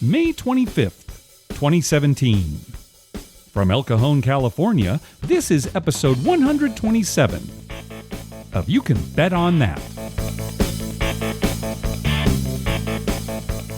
May 25th, 2017. From El Cajon, California, this is episode 127 of You Can Bet on That.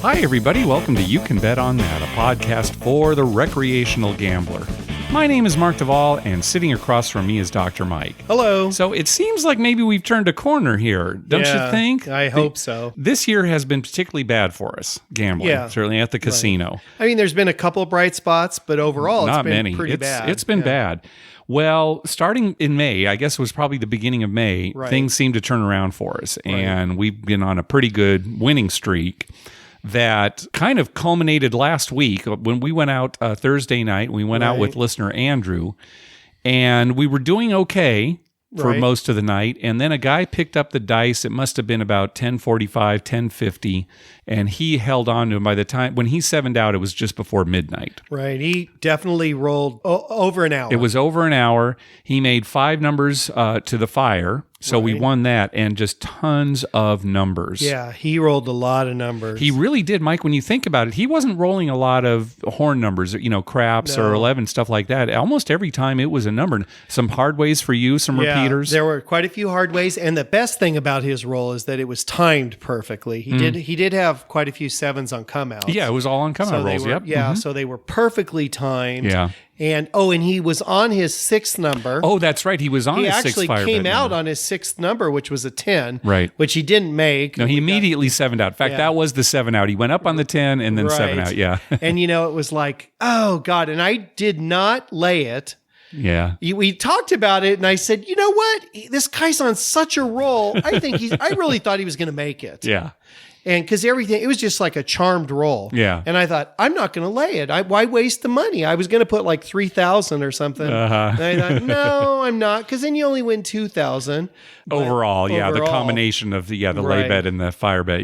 Hi, everybody. Welcome to You Can Bet on That, a podcast for the recreational gambler. My name is Mark Duvall, and sitting across from me is Dr. Mike. Hello. So it seems like maybe we've turned a corner here, don't you think? I hope so. This year has been particularly bad for us, gambling, certainly at the casino. Right. I mean, there's been a couple of bright spots, but overall Not it's been many. pretty bad. It's been bad. Well, starting in May, I guess it was probably the beginning of May, things seemed to turn around for us, and we've been on a pretty good winning streak that kind of culminated last week when we went out Thursday night. We went out with listener Andrew, and we were doing okay for most of the night. And then a guy picked up the dice. It must have been about 10:45, 10:50, and he held on to him. By the time when he sevened out, it was just before midnight. Right. He definitely rolled over an hour. It was over an hour. He made 5 numbers to the fire. So we won that, and just tons of numbers. Yeah, he rolled a lot of numbers. He really did, Mike. When you think about it, he wasn't rolling a lot of horn numbers, craps or 11, stuff like that. Almost every time it was a number. Some hard ways for you, some repeaters. There were quite a few hard ways, and the best thing about his roll is that it was timed perfectly. He did have quite a few 7s on come outs. Yeah, it was all on come out rolls. So they were perfectly timed. Yeah. And he was on his 6th number. Oh, that's right. He was on his 6th He actually came out on his 6th number, which was a 10. Right. Which he didn't make. No, he immediately 7'd out. In fact, that was the 7 out. He went up on the 10 and then 7 out. Yeah. And it was like, oh God. And I did not lay it. Yeah. We talked about it, and I said, you know what? This guy's on such a roll. I really thought he was going to make it. Yeah. And because it was just like a charmed roll. Yeah. And I thought, I'm not going to lay it. Why waste the money? I was going to put like 3,000 or something. And I thought, no, I'm not. Because then you only win 2,000. Overall, the combination of the lay bet and the fire bet,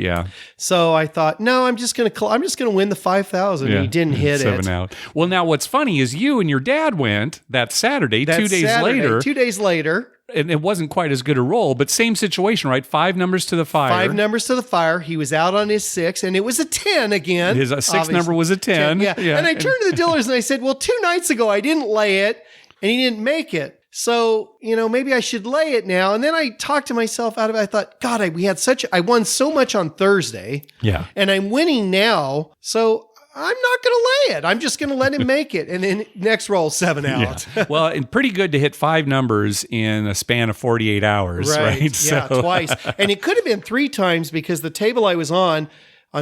So I thought, no, I'm just going to win the 5,000. Yeah. He didn't hit 7 out. Well, now what's funny is you and your dad went that Saturday, 2 days later. 2 days later. And it wasn't quite as good a roll, but same situation, right? 5 numbers to the fire. 5 numbers to the fire. He was out on his 6, and it was a 10 again. His 6th number was a 10. Yeah. And I turned to the dealers and I said, well, 2 nights ago I didn't lay it, and he didn't make it. So, maybe I should lay it now. And then I talked to myself out of it. I thought, God, I won so much on Thursday. Yeah. And I'm winning now. So I'm not going to lay it. I'm just going to let him make it. And then next roll, 7 out. Yeah. Well, and pretty good to hit 5 numbers in a span of 48 hours, right? Yeah, twice. And it could have been 3 times because the table I was on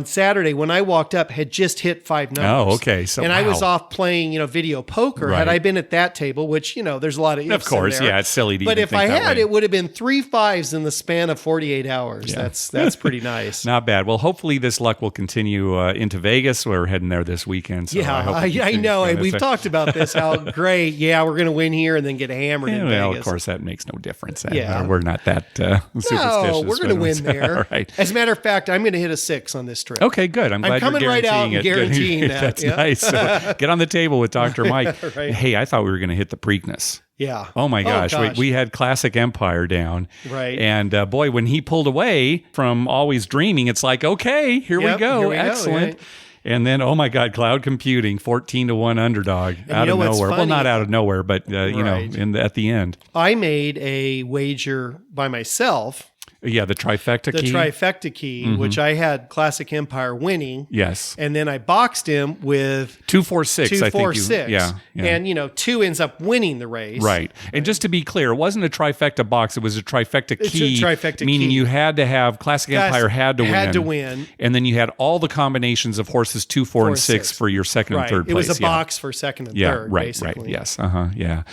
Saturday when I walked up had just hit 5 numbers. Oh, okay. So, I was off playing, video poker. Right. Had I been at that table, which, there's a lot of ifs of course, in there. it's silly to But even if think I that had, way. it would have been 3 5s in the span of 48 hours. Yeah. That's pretty nice. Not bad. Well, hopefully this luck will continue into Vegas. We're heading there this weekend. So I know. And we've talked about this, how great. Yeah, we're going to win here and then get hammered in Vegas. Well, of course, that makes no difference. Yeah. We're not that superstitious. No, we're going to win there. All right. As a matter of fact, I'm going to hit a 6 on this trip. Okay, good. I'm glad coming you're right out guaranteeing and guaranteeing that. That's nice. So get on the table with Dr. Mike. Right. Hey, I thought we were going to hit the Preakness. Yeah. Oh my gosh. We had Classic Empire down. Right. And boy, when he pulled away from Always Dreaming, it's like, okay, here we go. Excellent. And then, oh my God, Cloud Computing, 14-1 underdog out of nowhere. Well, not out of nowhere, but at the end. I made a wager by myself. Yeah, the trifecta key. The trifecta key, which I had Classic Empire winning. Yes. And then I boxed him with 2-4-6. 2-4-6. Yeah. And 2 ends up winning the race. Right. And just to be clear, it wasn't a trifecta box. It was a trifecta key. It's a trifecta meaning key. you had to have Classic Empire had to win. And then you had all the combinations of horses 2, 4, and 6 for your second and third place. It was a box for second and third, basically. Right. Yes. Yeah.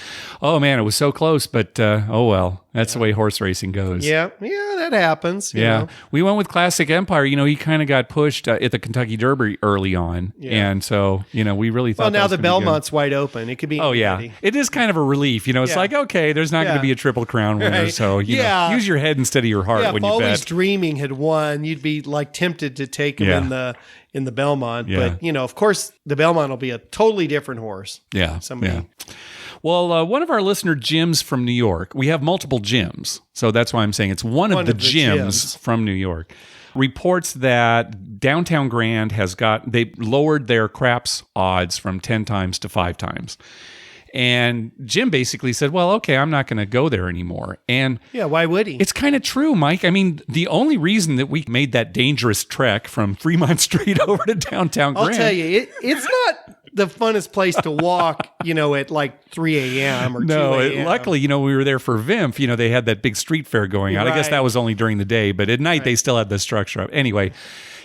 Oh man, it was so close, but oh well. That's the way horse racing goes. Yeah, that happens. You know. We went with Classic Empire. He kind of got pushed at the Kentucky Derby early on, and so we really thought. Well, now the Belmont's wide open. It could be. Oh anybody. It is kind of a relief. It's like, okay, there's not going to be a Triple Crown winner, so use your head instead of your heart when you bet. If Always Dreaming had won, you'd be like tempted to take him in the Belmont, but of course, the Belmont will be a totally different horse. Yeah. Well, one of our listener, Jim's from New York. We have multiple Jims, so that's why I'm saying it's one of the Jims from New York. reports that downtown Grand they lowered their craps odds from 10 times to 5 times. And Jim basically said, well, okay, I'm not going to go there anymore. And yeah, why would he? It's kind of true, Mike. I mean, the only reason that we made that dangerous trek from Fremont Street over to downtown Grand. I'll tell you, it's not the funnest place to walk, at like 3 a.m. or 2 a.m. Luckily, we were there for VIMF. They had that big street fair going on. Right. I guess that was only during the day, but at night they still had the structure up. Anyway,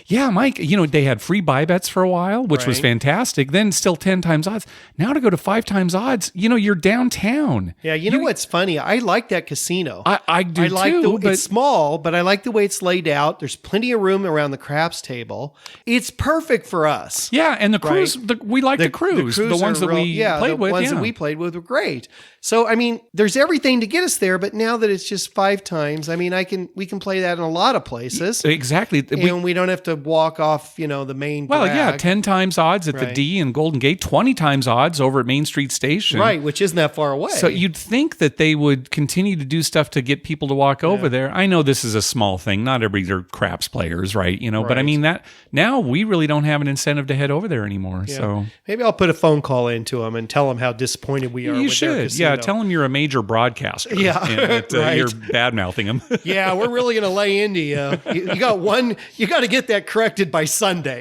yeah, Mike, they had free buy bets for a while, which was fantastic. Then still 10 times odds. Now to go to 5 times odds, you're downtown. Yeah, you know what's funny? I like that casino. I do too. It's small, but I like the way it's laid out. There's plenty of room around the craps table. It's perfect for us. Yeah, and the cruise, we like the cruise. The ones that we played with. The ones that we played with were great. So, I mean, there's everything to get us there, but now that it's just 5 times, I mean, we can play that in a lot of places. Exactly. And we don't have to walk off, the main Well, drag. yeah, 10 times odds at the D in Golden Gate, 20 times odds over at Main Street Station. Right, which isn't that far away. So you'd think that they would continue to do stuff to get people to walk over there. I know this is a small thing. Not everybody's are craps players, right? But I mean that now we really don't have an incentive to head over there anymor. Yeah. So maybe I'll put a phone call into them and tell them how disappointed we are with their casino. Yeah, tell them you're a major broadcaster. Yeah, right. You're bad-mouthing them. Yeah, we're really going to lay into you. You got to get that corrected by Sunday.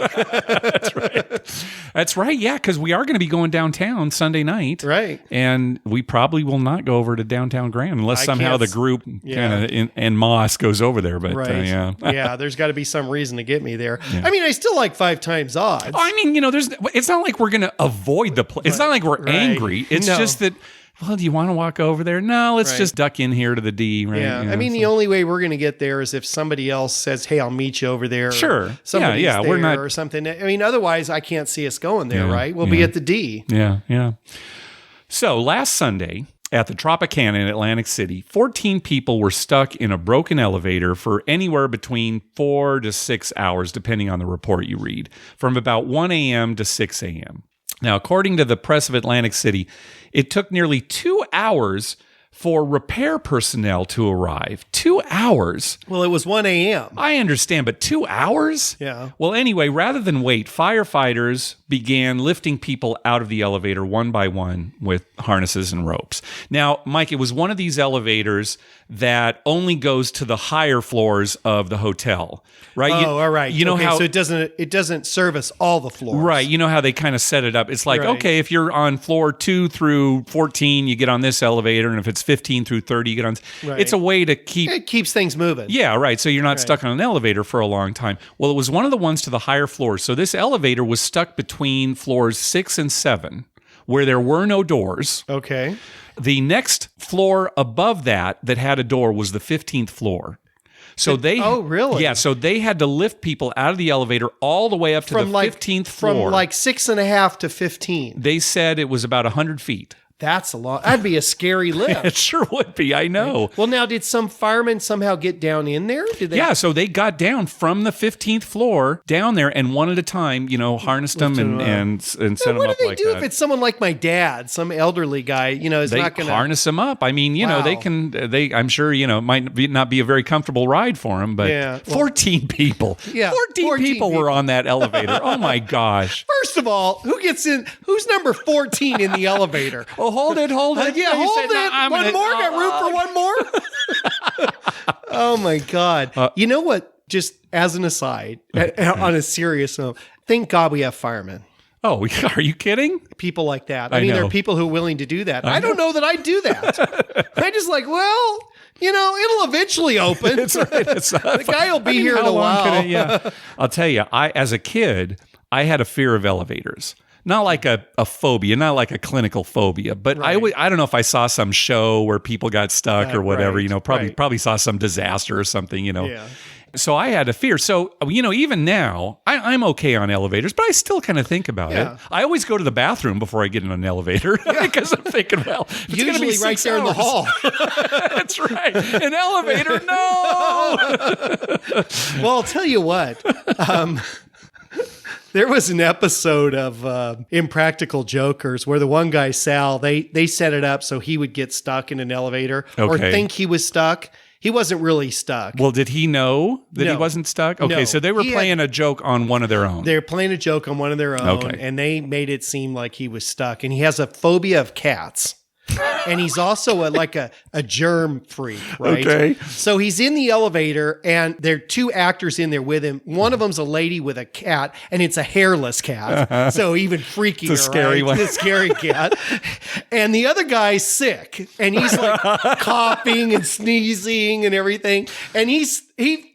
That's right. Yeah, because we are going to be going downtown Sunday night. Right. And we probably will not go over to downtown Grand unless somehow the group kind of and Moss goes over there. But yeah, there's got to be some reason to get me there. Yeah. I mean, I still like 5 times odds. I mean, it's not like we're going to avoid the place. It's not like we're angry. It's just that, well, do you want to walk over there? No, let's just duck in here to the D. Right? Yeah. I mean, the only way we're going to get there is if somebody else says, hey, I'll meet you over there. Sure. Somebody's there we're not, or something. I mean, otherwise, I can't see us going there, right? We'll be at the D. Yeah. So last Sunday at the Tropicana in Atlantic City, 14 people were stuck in a broken elevator for anywhere between 4 to 6 hours, depending on the report you read, from about 1 a.m. to 6 a.m. Now, according to the Press of Atlantic City, it took nearly 2 hours for repair personnel to arrive. 2 hours. Well, it was 1 a.m. I understand, but 2 hours? Yeah. Well, anyway, rather than wait, firefighters began lifting people out of the elevator one by one with harnesses and ropes. Now, Mike, it was one of these elevators that only goes to the higher floors of the hotel, right? All right. You know how so it doesn't service all the floors, right? You know how they kind of set it up. It's like, okay, if you're on floor 2 through 14, you get on this elevator, and if it's 15 through 30, you get on. Right. It's a way to it keeps things moving. Yeah, right. So you're not stuck on an elevator for a long time. Well, it was one of the ones to the higher floors. So this elevator was stuck between floors 6 and 7, where there were no doors. Okay. The next floor above that had a door was the 15th floor. So oh, really? Yeah, so they had to lift people out of the elevator all the way up to the 15th floor. From like 6.5 to 15. They said it was about 100 feet. That's a lot. That'd be a scary lift. It sure would be. I know. Well, now, did some firemen somehow get down in there? Did they? Yeah, so they got down from the 15th floor down there, and one at a time, harnessed them and set them up like that. What do they do if it's someone like my dad, some elderly guy? Is they not going to harness them up. I mean, they can. I'm sure might not be a very comfortable ride for them, but 14 people. Yeah, 14 people were on that elevator. Oh my gosh! First of all, who gets in? Who's number 14 in the elevator? Oh, hold it. Yeah, hold it. One more? Got room for one more? Oh, my God. You know what? Just as an aside, on a serious note, thank God we have firemen. Oh, are you kidding? People like that. I mean, there are people who are willing to do that. I don't know that I'd do that. I just like, well, it'll eventually open. It's right. The guy will be here in a while. I'll tell you, as a kid, I had a fear of elevators. Not like a phobia, not like a clinical phobia, but I don't know if I saw some show where people got stuck or whatever, probably saw some disaster or something, Yeah. So I had a fear. So, even now, I'm okay on elevators, but I still kind of think about it. I always go to the bathroom before I get in an elevator because I'm thinking, well, it's going to be right there in the hall. That's right. An elevator, no. Well, I'll tell you what. There was an episode of Impractical Jokers where the one guy, Sal, they set it up so he would get stuck in an elevator or think he was stuck. he wasn't really stuck. Well, did he know that he No. wasn't stuck? Okay, No. so they were playing a joke on one of their own. They're playing a joke on one of their own, Okay. and they made it seem like he was stuck. And he has a phobia of cats. And he's also a germ freak, right? Okay. So he's in the elevator, and there are two actors in there with him. One of them's a lady with a cat, and it's a hairless cat. So even freakier, It's a scary one. The scary cat. And the other guy's sick, and he's like coughing and sneezing and everything. And he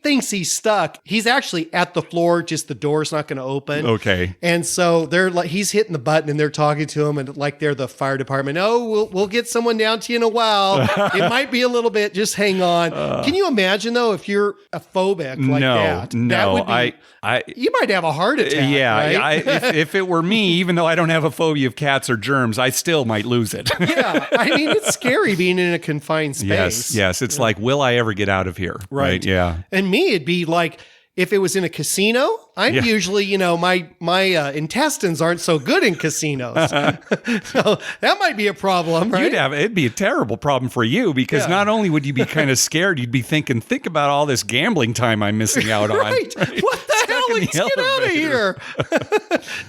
thinks he's stuck. He's actually at the floor, just the door's not going to open. Okay. And so they're like, he's hitting the button, and they're talking to him, and like they're the fire department. Oh, we'll get someone down to you in a while. It might be a little bit. Just hang on. Can you imagine though if you're a phobic like that? That would be, you might have a heart attack. Yeah, right? if it were me, even though I don't have a phobia of cats or germs, I still might lose it. Yeah, I mean it's scary being in a confined space. Yes. It's like, will I ever get out of here? Right. Yeah. And me, it'd be like if it was in a casino. I'm usually, my intestines aren't so good in casinos, so that might be a problem. Right? It'd be a terrible problem for you because not only would you be kind of scared, you'd be thinking, think about all this gambling time I'm missing out on. Right. What the hell? Let's get out of here.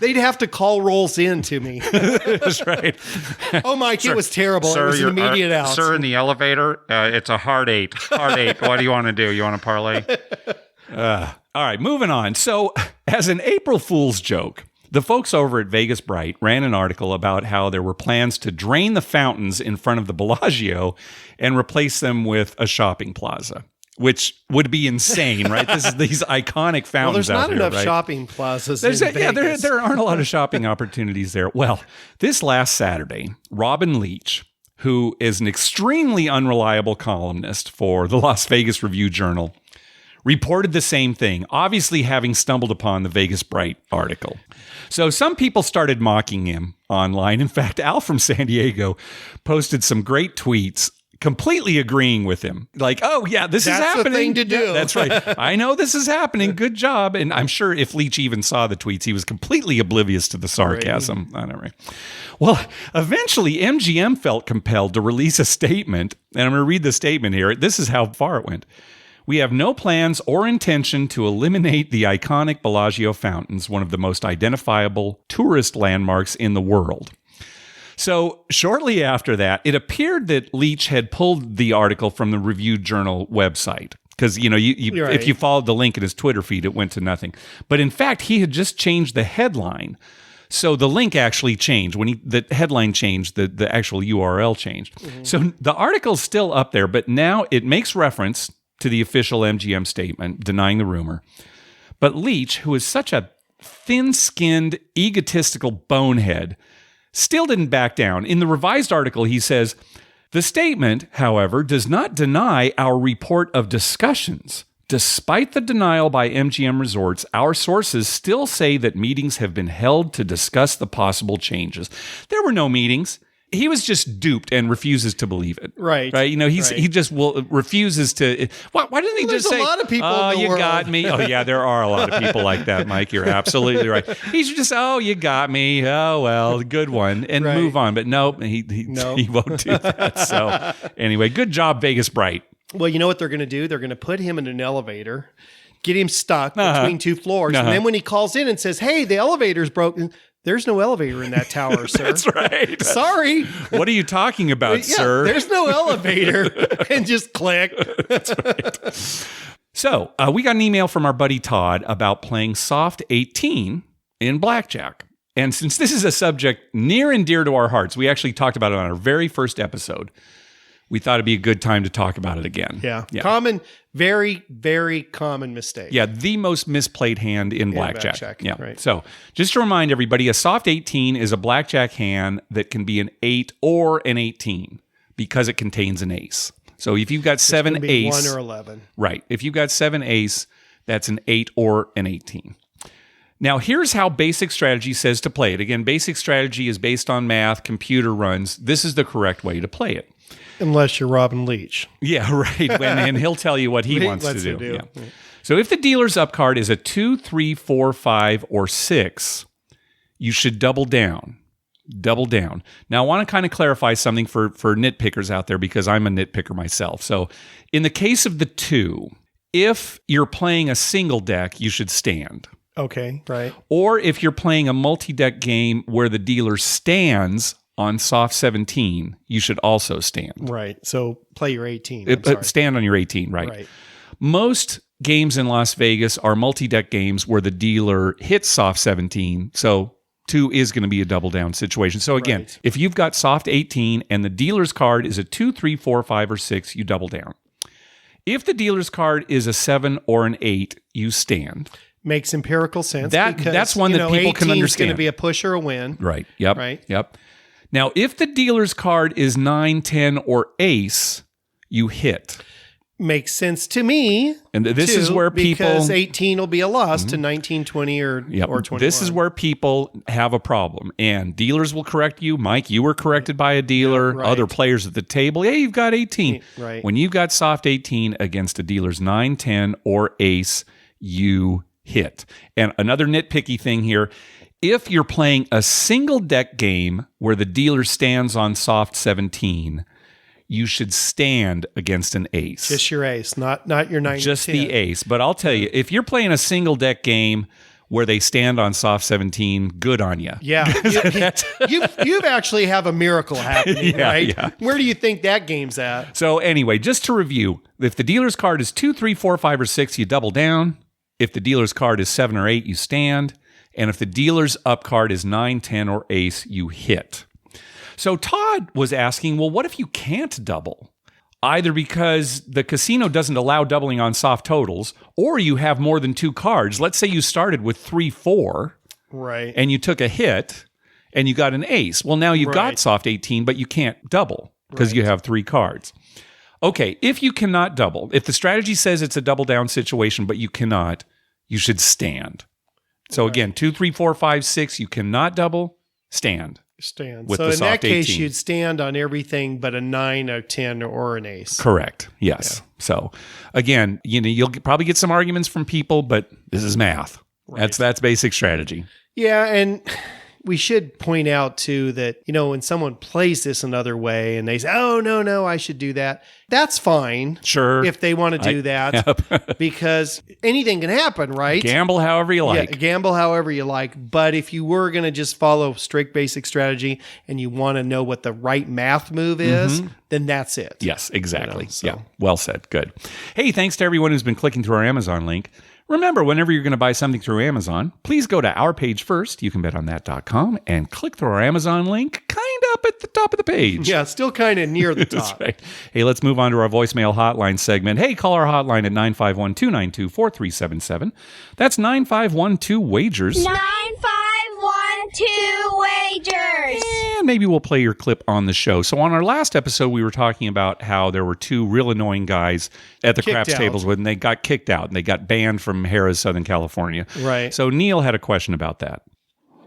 They'd have to call rolls in to me. That's right. Oh, Mike, it was terrible. It was an immediate out. Sir, in the elevator, it's a hard 8. Hard 8. What do you want to do? You want to parlay? All right, moving on. So, as an April Fool's joke, the folks over at Vegas Bright ran an article about how there were plans to drain the fountains in front of the Bellagio and replace them with a shopping plaza, which would be insane, right? This is these iconic fountains Well, there's out not there, enough right? shopping plazas in Vegas. There aren't a lot of shopping opportunities there. Well, this last Saturday, Robin Leach, who is an extremely unreliable columnist for the Las Vegas Review-Journal, reported the same thing, obviously having stumbled upon the Vegas Bright article. So some people started mocking him online. In fact, Al from San Diego posted some great tweets completely agreeing with him. Like, oh, yeah, this is happening. That's the thing to do. Yeah, that's right. I know this is happening. Good job. And I'm sure if Leach even saw the tweets, he was completely oblivious to the sarcasm. I don't know. Well, eventually MGM felt compelled to release a statement. And I'm going to read the statement here. This is how far it went. We have no plans or intention to eliminate the iconic Bellagio fountains, one of the most identifiable tourist landmarks in the world. So shortly after that, it appeared that Leach had pulled the article from the Review-Journal website. Because, Right. if you followed the link in his Twitter feed, it went to nothing. But in fact, he had just changed the headline. So the link actually changed. When the headline changed, the actual URL changed. Mm-hmm. So the article's still up there, but now it makes reference to the official MGM statement denying the rumor. But Leach, who is such a thin-skinned, egotistical bonehead, still didn't back down. In the revised article, he says, the statement, however, does not deny our report of discussions. Despite the denial by MGM Resorts, our sources still say that meetings have been held to discuss the possible changes. There were no meetings. He was just duped and refuses to believe it. Right. Right. He just refuses to. Why didn't he just say? There's a lot of people Oh, in the you world. got me. Oh, yeah, there are a lot of people like that, Mike. You're absolutely right. He should just, oh, you got me. Oh, well, good one, and Right. move on. But nope, he won't do that. So anyway, good job, Vegas Bright. Well, you know what they're going to do? They're going to put him in an elevator, get him stuck between two floors, and then when he calls in and says, "Hey, the elevator's broken," there's no elevator in that tower, sir. That's right. Sorry. What are you talking about, Yeah, sir? there's no elevator. And just click. That's right. So we got an email from our buddy Todd about playing soft 18 in Blackjack. And since this is a subject near and dear to our hearts, we actually talked about it on our very first episode. We thought it'd be a good time to talk about it again. Yeah. Common, very, very common mistake. Yeah, the most misplayed hand in Blackjack. Yeah. Right. So just to remind everybody, a soft 18 is a Blackjack hand that can be an 8 or an 18 because it contains an ace. So if you've got seven It can be ace, 1 or 11. right? If you've got 7 ace, that's an 8 or an 18. Now, here's how basic strategy says to play it. Again, basic strategy is based on math, computer runs. This is the correct way to play it. Unless you're Robin Leach. Yeah, right. And he'll tell you what he wants to lets do. you do. Yeah. So if the dealer's up card is a 2, 3, 4, 5, or 6, you should double down. double down. Now, I want to kind of clarify something for nitpickers out there because I'm a nitpicker myself. So in the case of the 2, if you're playing a single deck, you should stand. Okay, right. Or if you're playing a multi-deck game where the dealer stands on soft 17, you should also stand. Right. So play your 18. Stand on your 18, right. Most games in Las Vegas are multi-deck games where the dealer hits soft 17, so 2 is going to be a double down situation. So again, if you've got soft 18 and the dealer's card is a 2, 3, 4, 5, or 6, you double down. If the dealer's card is a 7 or an 8, you stand. Makes empirical sense. That's one that people can understand. It's going to be a push or a win. Right. Yep. Right. Yep. Now, if the dealer's card is 9, 10, or ace, you hit. Makes sense to me. And this is where people... Because 18 will be a loss to 19, 20, or 21. This is where people have a problem. And dealers will correct you. Mike, you were corrected by a dealer. Right. Other players at the table, hey, you've got 18. Right. When you've got soft 18 against a dealer's 9, 10, or ace, you hit. And another nitpicky thing here, if you're playing a single deck game where the dealer stands on soft 17, you should stand against an ace. Just your ace, not your 9. Just the ace. But I'll tell you, if you're playing a single deck game where they stand on soft 17, good on you. Yeah. You've actually have a miracle happening, right? Yeah. Where do you think that game's at? So anyway, just to review, if the dealer's card is 2, 3, 4, 5, or 6, you double down. If the dealer's card is 7 or 8, you stand. And if the dealer's up card is 9, 10, or ace, you hit. So Todd was asking, well, what if you can't double? Either because the casino doesn't allow doubling on soft totals, or you have more than 2 cards. Let's say you started with 3, 4, right, and you took a hit, and you got an ace. Well, now you've got soft 18, but you can't double because you have 3 cards. Okay, if you cannot double, if the strategy says it's a double down situation, but you cannot, you should stand. So again, 2, 3, 4, 5, 6, you cannot double, stand. So in that case, you'd stand on everything but a 9, a 10, or an ace. Correct. Yes. Yeah. So again, you'll probably get some arguments from people, but this is math. Right. That's basic strategy. Yeah, and we should point out too that, when someone plays this another way and they say, oh, no, I should do that. That's fine. Sure. If they want to do that, because anything can happen, right? Gamble however you like. Yeah, gamble however you like. But if you were going to just follow strict basic strategy and you want to know what the right math move is, then that's it. Yes, exactly. Yeah. Well said. Good. Hey, thanks to everyone who's been clicking through our Amazon link. Remember, whenever you're going to buy something through Amazon, please go to our page first, youcanbetonthat.com, and click through our Amazon link kind of up at the top of the page. Yeah, still kind of near the top. That's right. Hey, let's move on to our voicemail hotline segment. Hey, call our hotline at 951-292-4377. That's 9512-WAGERS. 9512-WAGERS. And maybe we'll play your clip on the show. So on our last episode, we were talking about how there were 2 real annoying guys at the craps tables when they got kicked out and they got banned from Harrah's, Southern California. Right. So Neil had a question about that.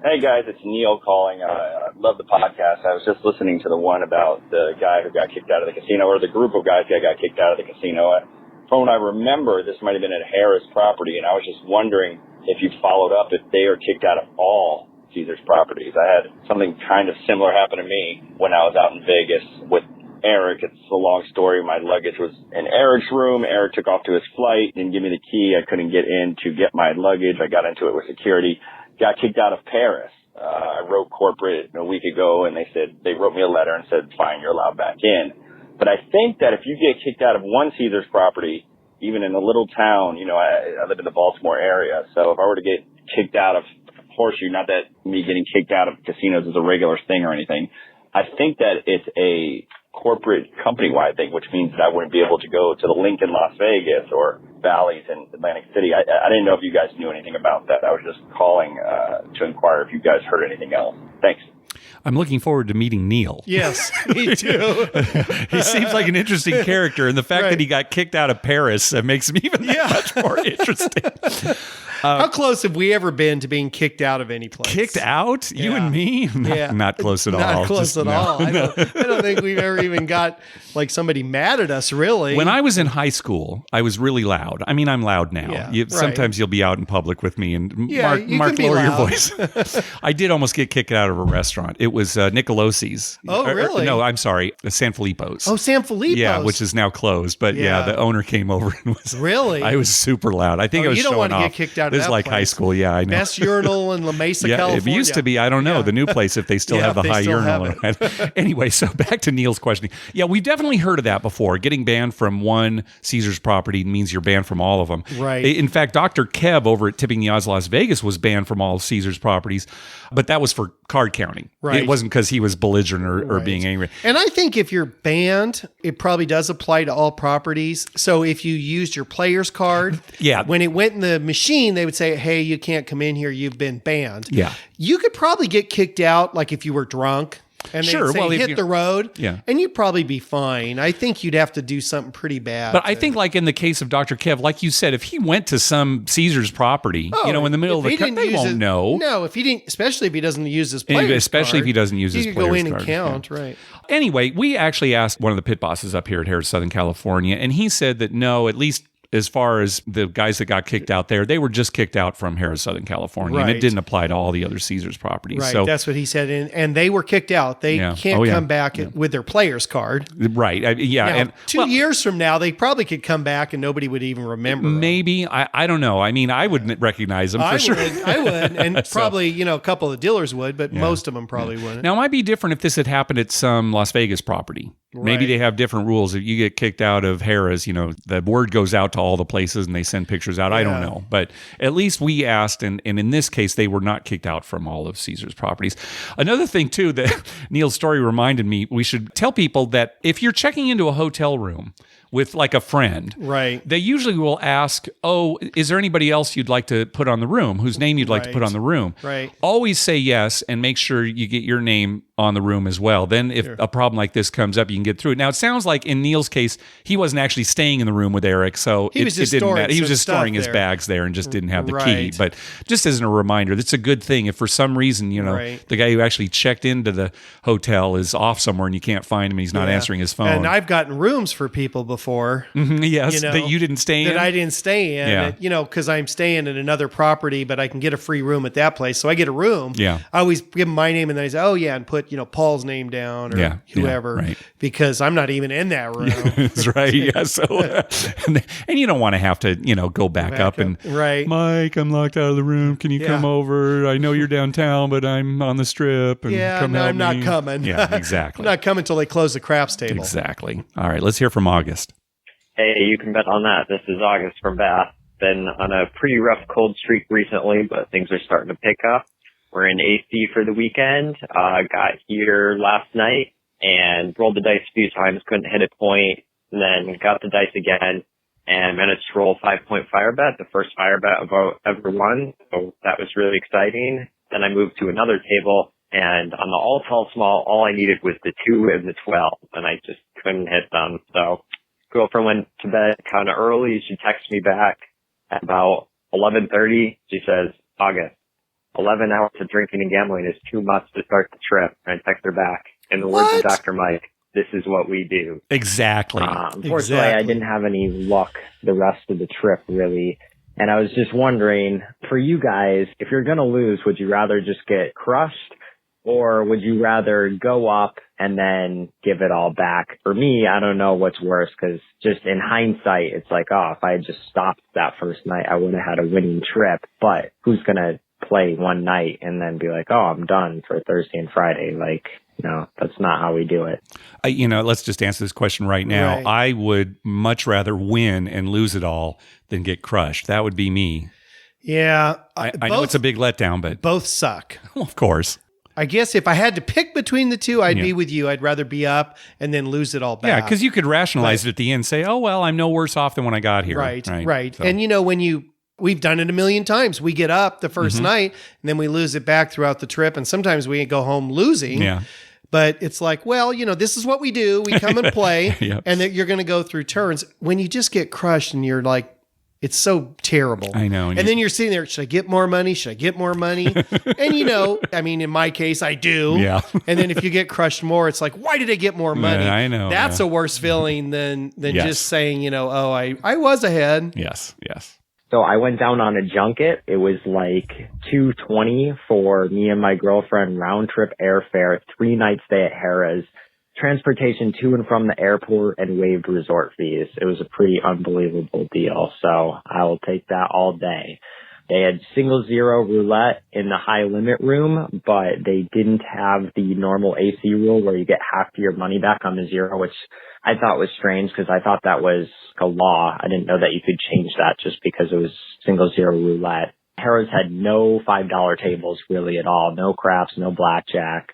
Hey guys, it's Neil calling. I love the podcast. I was just listening to the one about the guy who got kicked out of the casino, or the group of guys that got kicked out of the casino. From what I remember, this might have been at Harrah's property, and I was just wondering if you followed up if they are kicked out of all Caesar's properties. I had something kind of similar happen to me when I was out in Vegas with Eric. It's a long story. My luggage was in Eric's room. Eric took off to his flight, didn't give me the key. I couldn't get in to get my luggage. I got into it with security. Got kicked out of Paris. I wrote corporate a week ago, and they wrote me a letter and said, fine, you're allowed back in. But I think that if you get kicked out of one Caesar's property, even in a little town, I live in the Baltimore area, so if I were to get kicked out of Horseshoe, not that me getting kicked out of casinos is a regular thing or anything, I think that it's a corporate company-wide thing, which means that I wouldn't be able to go to the Link in Las Vegas or Bally's in Atlantic City. I didn't know if you guys knew anything about that. I was just calling to inquire if you guys heard anything else. Thanks. I'm looking forward to meeting Neil. Yes, me too. He seems like an interesting character, and the fact that he got kicked out of Paris makes him even that much more interesting. How close have we ever been to being kicked out of any place? Kicked out? You and me? Not close at all. Not close at all. I don't think we've ever even got like somebody mad at us, really. When I was in high school, I was really loud. I mean, I'm loud now. Yeah, sometimes you'll be out in public with me and Mark, can be lower your loud. voice. I did almost get kicked out of a restaurant. It was Nicolosi's. Oh, really? No, I'm sorry. San Filippo's. Oh, San Filippo's. Yeah, which is now closed. But the owner came over and was really. I was super loud. I think I was you don't showing want to off. get kicked out of This is that like place. high school. Yeah, I know. Best urinal in La Mesa, Yeah, California. it used to be. I don't know the new place if they still have the if they high still urinal. have Anyway, so back to Neil's questioning. Yeah, we've definitely heard of that before. Getting banned from one Caesars property means you're banned from all of them. Right. In fact, Dr. Kev over at Tipping the Odds Las Vegas was banned from all of Caesars properties, but that was for card counting. Right. It wasn't because he was belligerent or being angry. And I think if you're banned, it probably does apply to all properties. So if you used your player's card, when it went in the machine, they would say, hey, you can't come in here. You've been banned. Yeah. You could probably get kicked out, like if you were drunk. And they'd say, hit the road, and you'd probably be fine. I think you'd have to do something pretty bad. But I think, like in the case of Dr. Kev, like you said, if he went to some Caesars property, in the middle of the country, they won't know. No, if he didn't, especially if he doesn't use his player's card. Especially if he doesn't use his player's card. You could go in and count, right. Anyway, we actually asked one of the pit bosses up here at Harris, Southern California, and he said that no, at least as far as the guys that got kicked out there, they were just kicked out from Harris, Southern California, and it didn't apply to all the other Caesars properties. Right, so, that's what he said, and they were kicked out. They can't come back with their player's card. Right, now, and 2 years from now, they probably could come back and nobody would even remember them. Maybe, I don't know. I mean, I wouldn't recognize them for sure. I would, and probably, a couple of the dealers would, but most of them probably wouldn't. Now, it might be different if this had happened at some Las Vegas property. Right. Maybe they have different rules. If you get kicked out of Harris, the word goes out to all the places and they send pictures out. I don't know. But at least we asked, and in this case, they were not kicked out from all of Caesar's properties. Another thing, too, that Neil's story reminded me, we should tell people that if you're checking into a hotel room with like a friend, right, they usually will ask, oh, is there anybody else you'd like to put on the room, whose name you'd like to put on the room? Right. Always say yes and make sure you get your name on the room as well. Then if a problem like this comes up, you can get through it. Now, it sounds like in Neil's case, he wasn't actually staying in the room with Eric, so it didn't matter. He was just storing his bags there and just didn't have the key. But just as a reminder, that's a good thing. If for some reason, the guy who actually checked into the hotel is off somewhere and you can't find him, he's not answering his phone. And I've gotten rooms for people before. Yes, that you didn't stay in. That I didn't stay in. Yeah. Because I'm staying at another property, but I can get a free room at that place. So I get a room. Yeah. I always give them my name and then I say, oh, yeah, and put, Paul's name down or whoever because I'm not even in that room. That's right. Yeah. So, and you don't want to have to, go back up and, Mike, I'm locked out of the room. Can you come over? I know you're downtown, but I'm on the strip. And I'm not coming. Yeah, exactly. I'm not coming until they close the craps table. Exactly. All right. Let's hear from August. Hey, you can bet on that. This is August from Bath. Been on a pretty rough cold streak recently, but things are starting to pick up. We're in AC for the weekend. Got here last night and rolled the dice a few times, couldn't hit a point, and then got the dice again and managed to roll a 5-point fire bet, the first fire bet I've ever won. So that was really exciting. Then I moved to another table, and on the all tall small, all I needed was the 2 and the 12, and I just couldn't hit them. So girlfriend went to bed kind of early. She texted me back at about 11:30. She says, August, 11 hours of drinking and gambling is too much to start the trip. And I text her back, in the words of Dr. Mike, this is what we do. Exactly. Unfortunately, I didn't have any luck the rest of the trip, really. And I was just wondering, for you guys, if you're going to lose, would you rather just get crushed? Or would you rather go up and then give it all back? For me, I don't know what's worse, because just in hindsight, it's like, oh, if I had just stopped that first night, I would have had a winning trip. But who's going to play one night and then be like, oh, I'm done for Thursday and Friday? Like, no, that's not how we do it. Let's just answer this question right now. Right. I would much rather win and lose it all than get crushed. That would be me. Yeah. I know it's a big letdown, but both suck. Well, of course. I guess if I had to pick between the two, I'd be with you. I'd rather be up and then lose it all back. Yeah, because you could rationalize it at the end, say, oh, well, I'm no worse off than when I got here. Right. So. And we've done it a million times. We get up the first night and then we lose it back throughout the trip. And sometimes we go home losing. Yeah. But it's like, well, this is what we do. We come and play and that you're going to go through turns. When you just get crushed and you're like, It's so terrible. I know. And then you're sitting there, should I get more money? Should I get more money? And I mean, in my case, I do. Yeah. And then if you get crushed more, it's like, why did I get more money? I know. That's a worse feeling than Yes. just saying, oh, I was ahead. Yes. So I went down on a junket. It was like $220 for me and my girlfriend, round trip airfare, 3-night stay at Harrah's, transportation to and from the airport, and waived resort fees. It was a pretty unbelievable deal. So I will take that all day. They had single zero roulette in the high limit room, but they didn't have the normal AC rule where you get half of your money back on the zero, which I thought was strange because I thought that was a law. I didn't know that you could change that just because it was single zero roulette. Harrah's had no $5 tables really at all. No craps, no blackjack.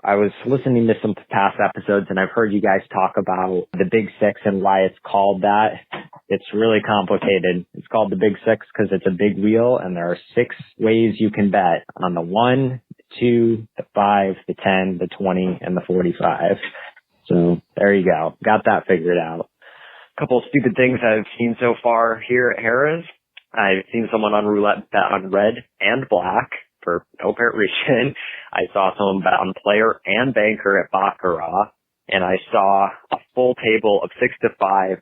I was listening to some past episodes and I've heard you guys talk about the Big Six and why it's called that. It's really complicated. It's called the Big Six because it's a big wheel and there are 6 ways you can bet on the 1, the 2, the 5, the 10, the 20, and the 45. So there you go. Got that figured out. A couple of stupid things I've seen so far here at Harrah's. I've seen someone on roulette bet on red and black for no apparent reason. I saw someone bet on player and banker at Baccarat, and I saw a full table of 6 to 5,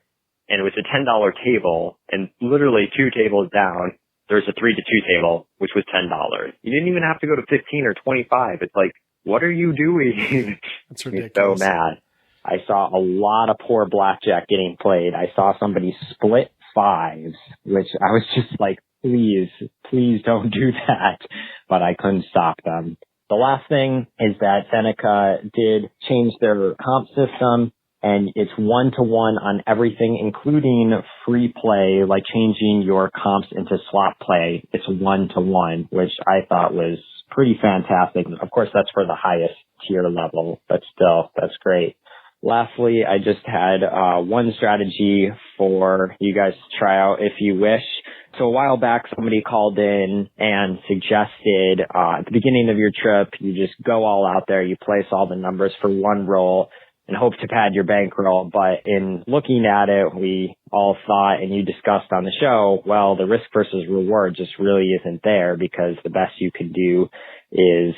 and it was a $10 table, and literally 2 tables down, there's a 3 to 2 table, which was $10. You didn't even have to go to 15 or 25. It's like, what are you doing? That's I'm ridiculous. so mad. I saw a lot of poor blackjack getting played. I saw somebody split 5s, which I was just like, please don't do that. But I couldn't stop them. The last thing is that Seneca did change their comp system, and it's 1-to-1 on everything, including free play, like changing your comps into slot play. It's 1-to-1, which I thought was pretty fantastic. Of course, that's for the highest tier level, but still, that's great. Lastly, I just had one strategy for you guys to try out if you wish. So a while back, somebody called in and suggested at the beginning of your trip, you just go all out there, you place all the numbers for one roll and hope to pad your bankroll. But in looking at it, we all thought, and you discussed on the show, well, the risk versus reward just really isn't there because the best you can do is,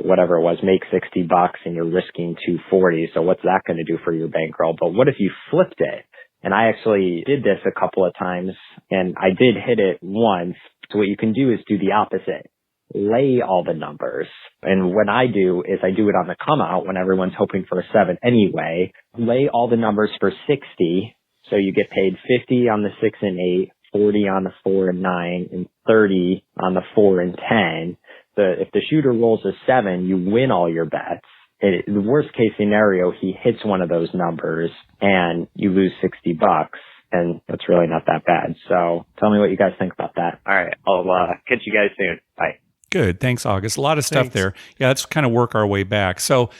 whatever it was, make $60 and you're risking $240. So what's that going to do for your bankroll? But what if you flipped it? And I actually did this a couple of times and I did hit it once. So what you can do is do the opposite. Lay all the numbers. And what I do is I do it on the come out when everyone's hoping for a 7 anyway. Lay all the numbers for 60. So you get paid 50 on the 6 and 8, 40 on the 4 and 9, and 30 on the 4 and 10. If the shooter rolls a 7, you win all your bets. The worst case scenario, he hits one of those numbers and you lose $60, and that's really not that bad. So tell me what you guys think about that. All right. I'll catch you guys soon. Bye. Good. Thanks, August. A lot of stuff there. Yeah, let's kind of work our way back. So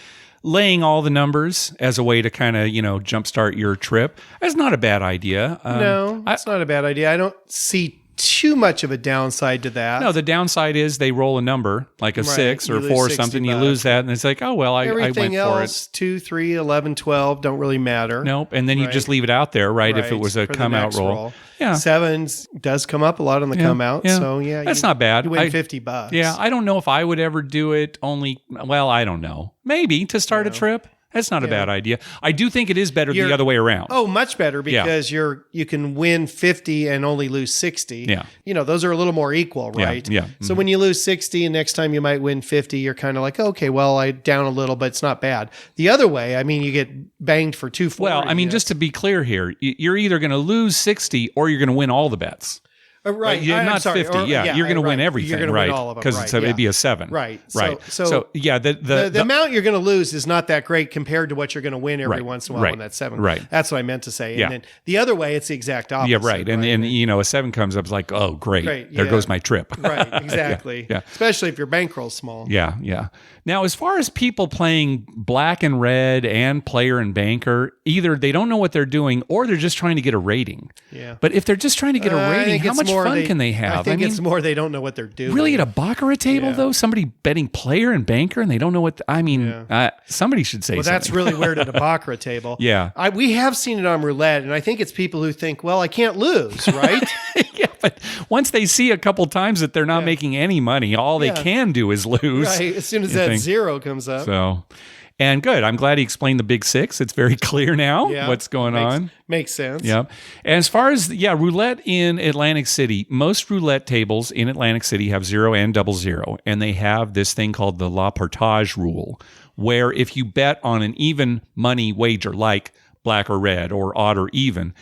laying all the numbers as a way to kind of, jumpstart your trip is not a bad idea. No, it's not a bad idea. I don't see too much of a downside to that. No, the downside is they roll a number like a 6 or You 4 or lose something. $60. You lose that, and it's like, oh well, I went Everything for else, it. 2, 3, 11, 12 don't really matter. Nope, and then you just leave it out there, right? If it was a for the come out next roll. Yeah. 7s does come up a lot on the come out. Yeah. So yeah, that's not bad. You win $50. Yeah, I don't know if I would ever do it. I don't know. Maybe to start a trip. That's not a bad idea. I do think it is better the other way around. Oh, much better because you can win 50 and only lose 60. Yeah. Those are a little more equal, right? Yeah. So when you lose 60 and next time you might win 50, you're kind of like, okay, well, I down a little, but it's not bad. The other way, I mean, you get banged for 240. Well, I mean, just to be clear here, you're either going to lose 60 or you're going to win all the bets. Right. Not 50. You're going to win everything, you're going to right? win all of them. Because it'd be a 7. Right. Right. So yeah, the amount you're going to lose is not that great compared to what you're going to win every once in a while on that 7. Right. That's what I meant to say. And Yeah. then the other way, it's the exact opposite. Yeah, right. And a 7 comes up, it's like, oh, great. There goes my trip. Right. Exactly. Yeah. Especially if your bankroll's small. Yeah. Now, as far as people playing black and red and player and banker, either they don't know what they're doing or they're just trying to get a rating. Yeah. But if they're just trying to get a I rating, think how it's much fun can they have? I think it's more they don't know what they're doing. Really, at a baccarat table, though? Somebody betting player and banker, and they don't know what... somebody should say something. Well, that's really weird at a baccarat table. Yeah. We have seen it on roulette, and I think it's people who think, well, I can't lose, right? Yeah, but once they see a couple times that they're not making any money, all they can do is lose. Right, as soon as that zero comes up. So... And good. I'm glad he explained the big six. It's very clear now what's going on. Makes sense. Yep. And as far as, roulette in Atlantic City, most roulette tables in Atlantic City have 0 and 00. And they have this thing called the partage rule, where if you bet on an even money wager, like black or red or odd or even,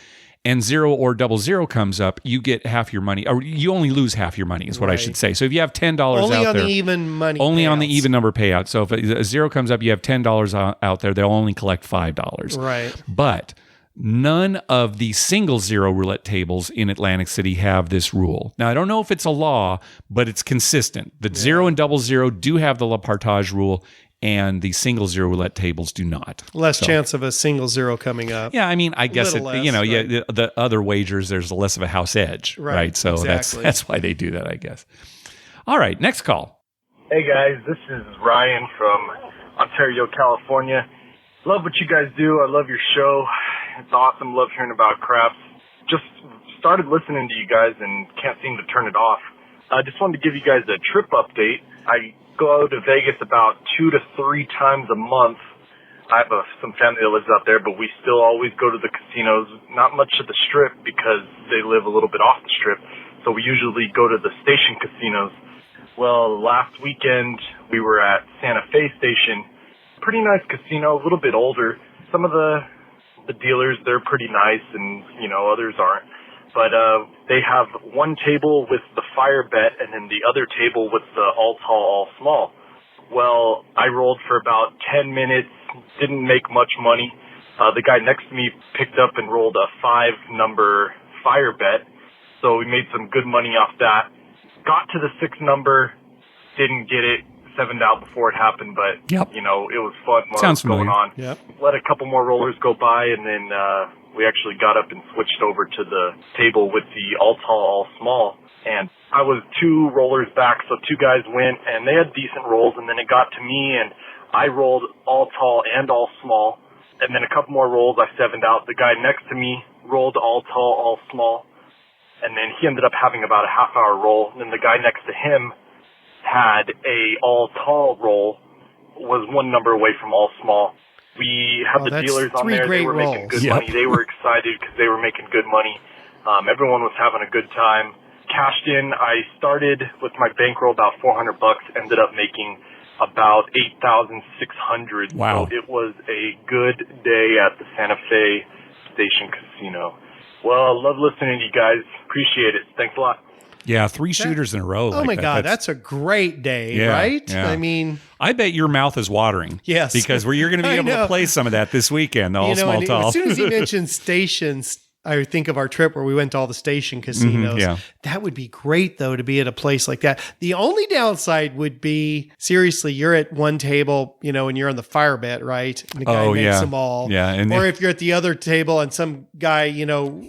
and 0 or 00 comes up, you get half your money, or you only lose half your money is what I should say. So if you have $10 only out on there, the even money, only on the even number payout. So if a 0 comes up, you have $10 out there, they'll only collect $5. Right. But none of the single 0 roulette tables in Atlantic City have this rule. Now, I don't know if it's a law, but it's consistent. The 0 and 00 do have the partage rule, and the single 0 roulette tables do not. Less chance of a single 0 coming up. Yeah, I mean, I guess less, the other wagers, there's less of a house edge, right? So exactly. that's why they do that, I guess. All right, next call. Hey guys, this is Ryan from Ontario, California. Love what you guys do. I love your show. It's awesome. Love hearing about craps. Just started listening to you guys and can't seem to turn it off. I just wanted to give you guys a trip update. I go to Vegas about 2 to 3 times a month. I have some family that lives out there, but we still always go to the casinos. Not much at the Strip because they live a little bit off the Strip, so we usually go to the station casinos. Well, last weekend we were at Santa Fe Station. Pretty nice casino, a little bit older. Some of the dealers, they're pretty nice, and others aren't. But they have one table with the fire bet and then the other table with the all tall, all small. Well, I rolled for about 10 minutes, didn't make much money. The guy next to me picked up and rolled a 5-number fire bet, so we made some good money off that. Got to the 6 number, didn't get it, 7'd out before it happened, but, it was fun while it was going on. Yep. Let a couple more rollers go by, and then we actually got up and switched over to the table with the all tall, all small. And I was 2 rollers back, so 2 guys went, and they had decent rolls, and then it got to me, and I rolled all tall and all small. And then a couple more rolls, I 7'd out. The guy next to me rolled all tall, all small. And then he ended up having about a half-hour roll. And then the guy next to him had a all tall roll, was 1 number away from all small. We had the dealers on there. They were making good money. They were excited because they were making good money. Everyone was having a good time. Cashed in. I started with my bankroll about $400. Ended up making about $8,600. Wow. So it was a good day at the Santa Fe Station Casino. Well, love listening to you guys. Appreciate it. Thanks a lot. Yeah, 3 shooters in a row. Oh my God, that's a great day, right? Yeah. I mean, I bet your mouth is watering. Yes, because you're going to be able to play some of that this weekend. The all small tall. As soon as he mentioned stations, I think of our trip where we went to all the station casinos. That would be great, though, to be at a place like that. The only downside would be, seriously, you're at one table, and you're on the fire bet, right? And the guy makes them all. Yeah. Or if you're at the other table and some guy,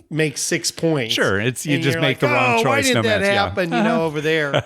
makes 6 points. Sure. You just make the wrong choice. Why didn't that happen, over there?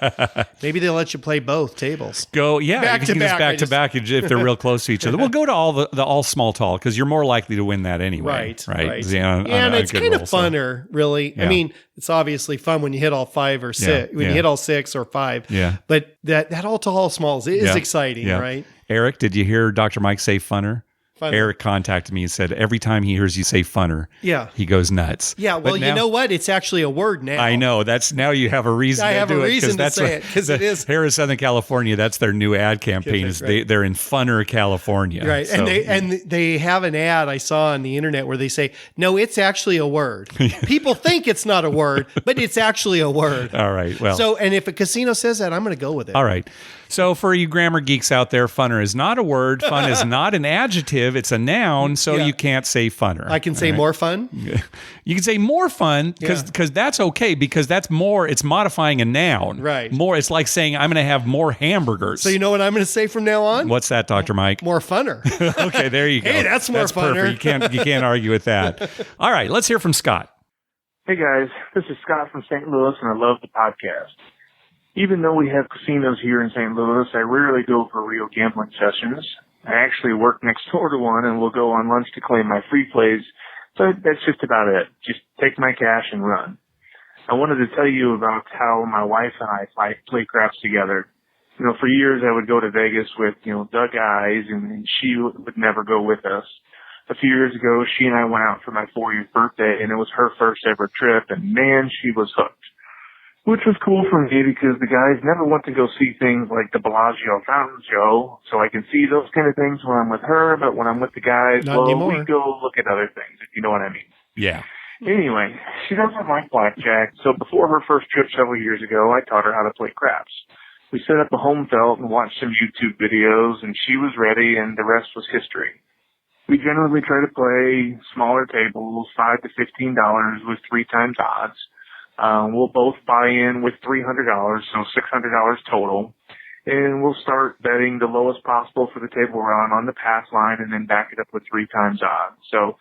Maybe they'll let you play both tables. Back to back if they're real close to each other. We'll go to all the all small tall because you're more likely to win that anyway. Right. And it's kind of funner, really. Yeah. I mean, it's obviously fun when you hit all 5 or 6, when you hit all 6 or 5. Yeah. But that all tall smalls is exciting, right? Eric, did you hear Dr. Mike say funner? Eric contacted me and said every time he hears you say funner, he goes nuts. Yeah, well, you know what? It's actually a word now. I know. Now you have a reason to do it. I have a reason to say it because it is. Here in Southern California, that's their new ad campaign. They're in funner California. Right. So, and they have an ad I saw on the internet where they say, no, it's actually a word. People think it's not a word, but it's actually a word. All right. Well. So, and if a casino says that, I'm going to go with it. All right. So for you grammar geeks out there, funner is not a word. Fun is not an adjective. It's a noun, so you can't say funner. I can say more fun? You can say more fun because that's okay because that's more, it's modifying a noun. Right. More, it's like saying I'm going to have more hamburgers. So you know what I'm going to say from now on? What's that, Dr. Mike? More funner. Okay, there you go. Hey, that's more funner. Perfect. You can't argue with that. All right, let's hear from Scott. Hey guys, this is Scott from St. Louis, and I love the podcast. Even though we have casinos here in St. Louis, I rarely go for real gambling sessions. I actually work next door to one and will go on lunch to claim my free plays, so that's just about it. Just take my cash and run. I wanted to tell you about how my wife and I play craps together. You know, for years I would go to Vegas with, the guys, and she would never go with us. A few years ago, she and I went out for my 4th birthday, and it was her first ever trip, and man, she was hooked. Which was cool for me because the guys never want to go see things like the Bellagio fountain show, so I can see those kind of things when I'm with her, but when I'm with the guys, we go look at other things, if you know what I mean. Yeah. Anyway, she doesn't like blackjack, so before her first trip several years ago, I taught her how to play craps. We set up a home felt and watched some YouTube videos, and she was ready, and the rest was history. We generally try to play smaller tables, $5 to $15 with 3 times odds. We'll both buy in with $300, so $600 total. And we'll start betting the lowest possible for the table run on the pass line and then back it up with 3 times odds. So,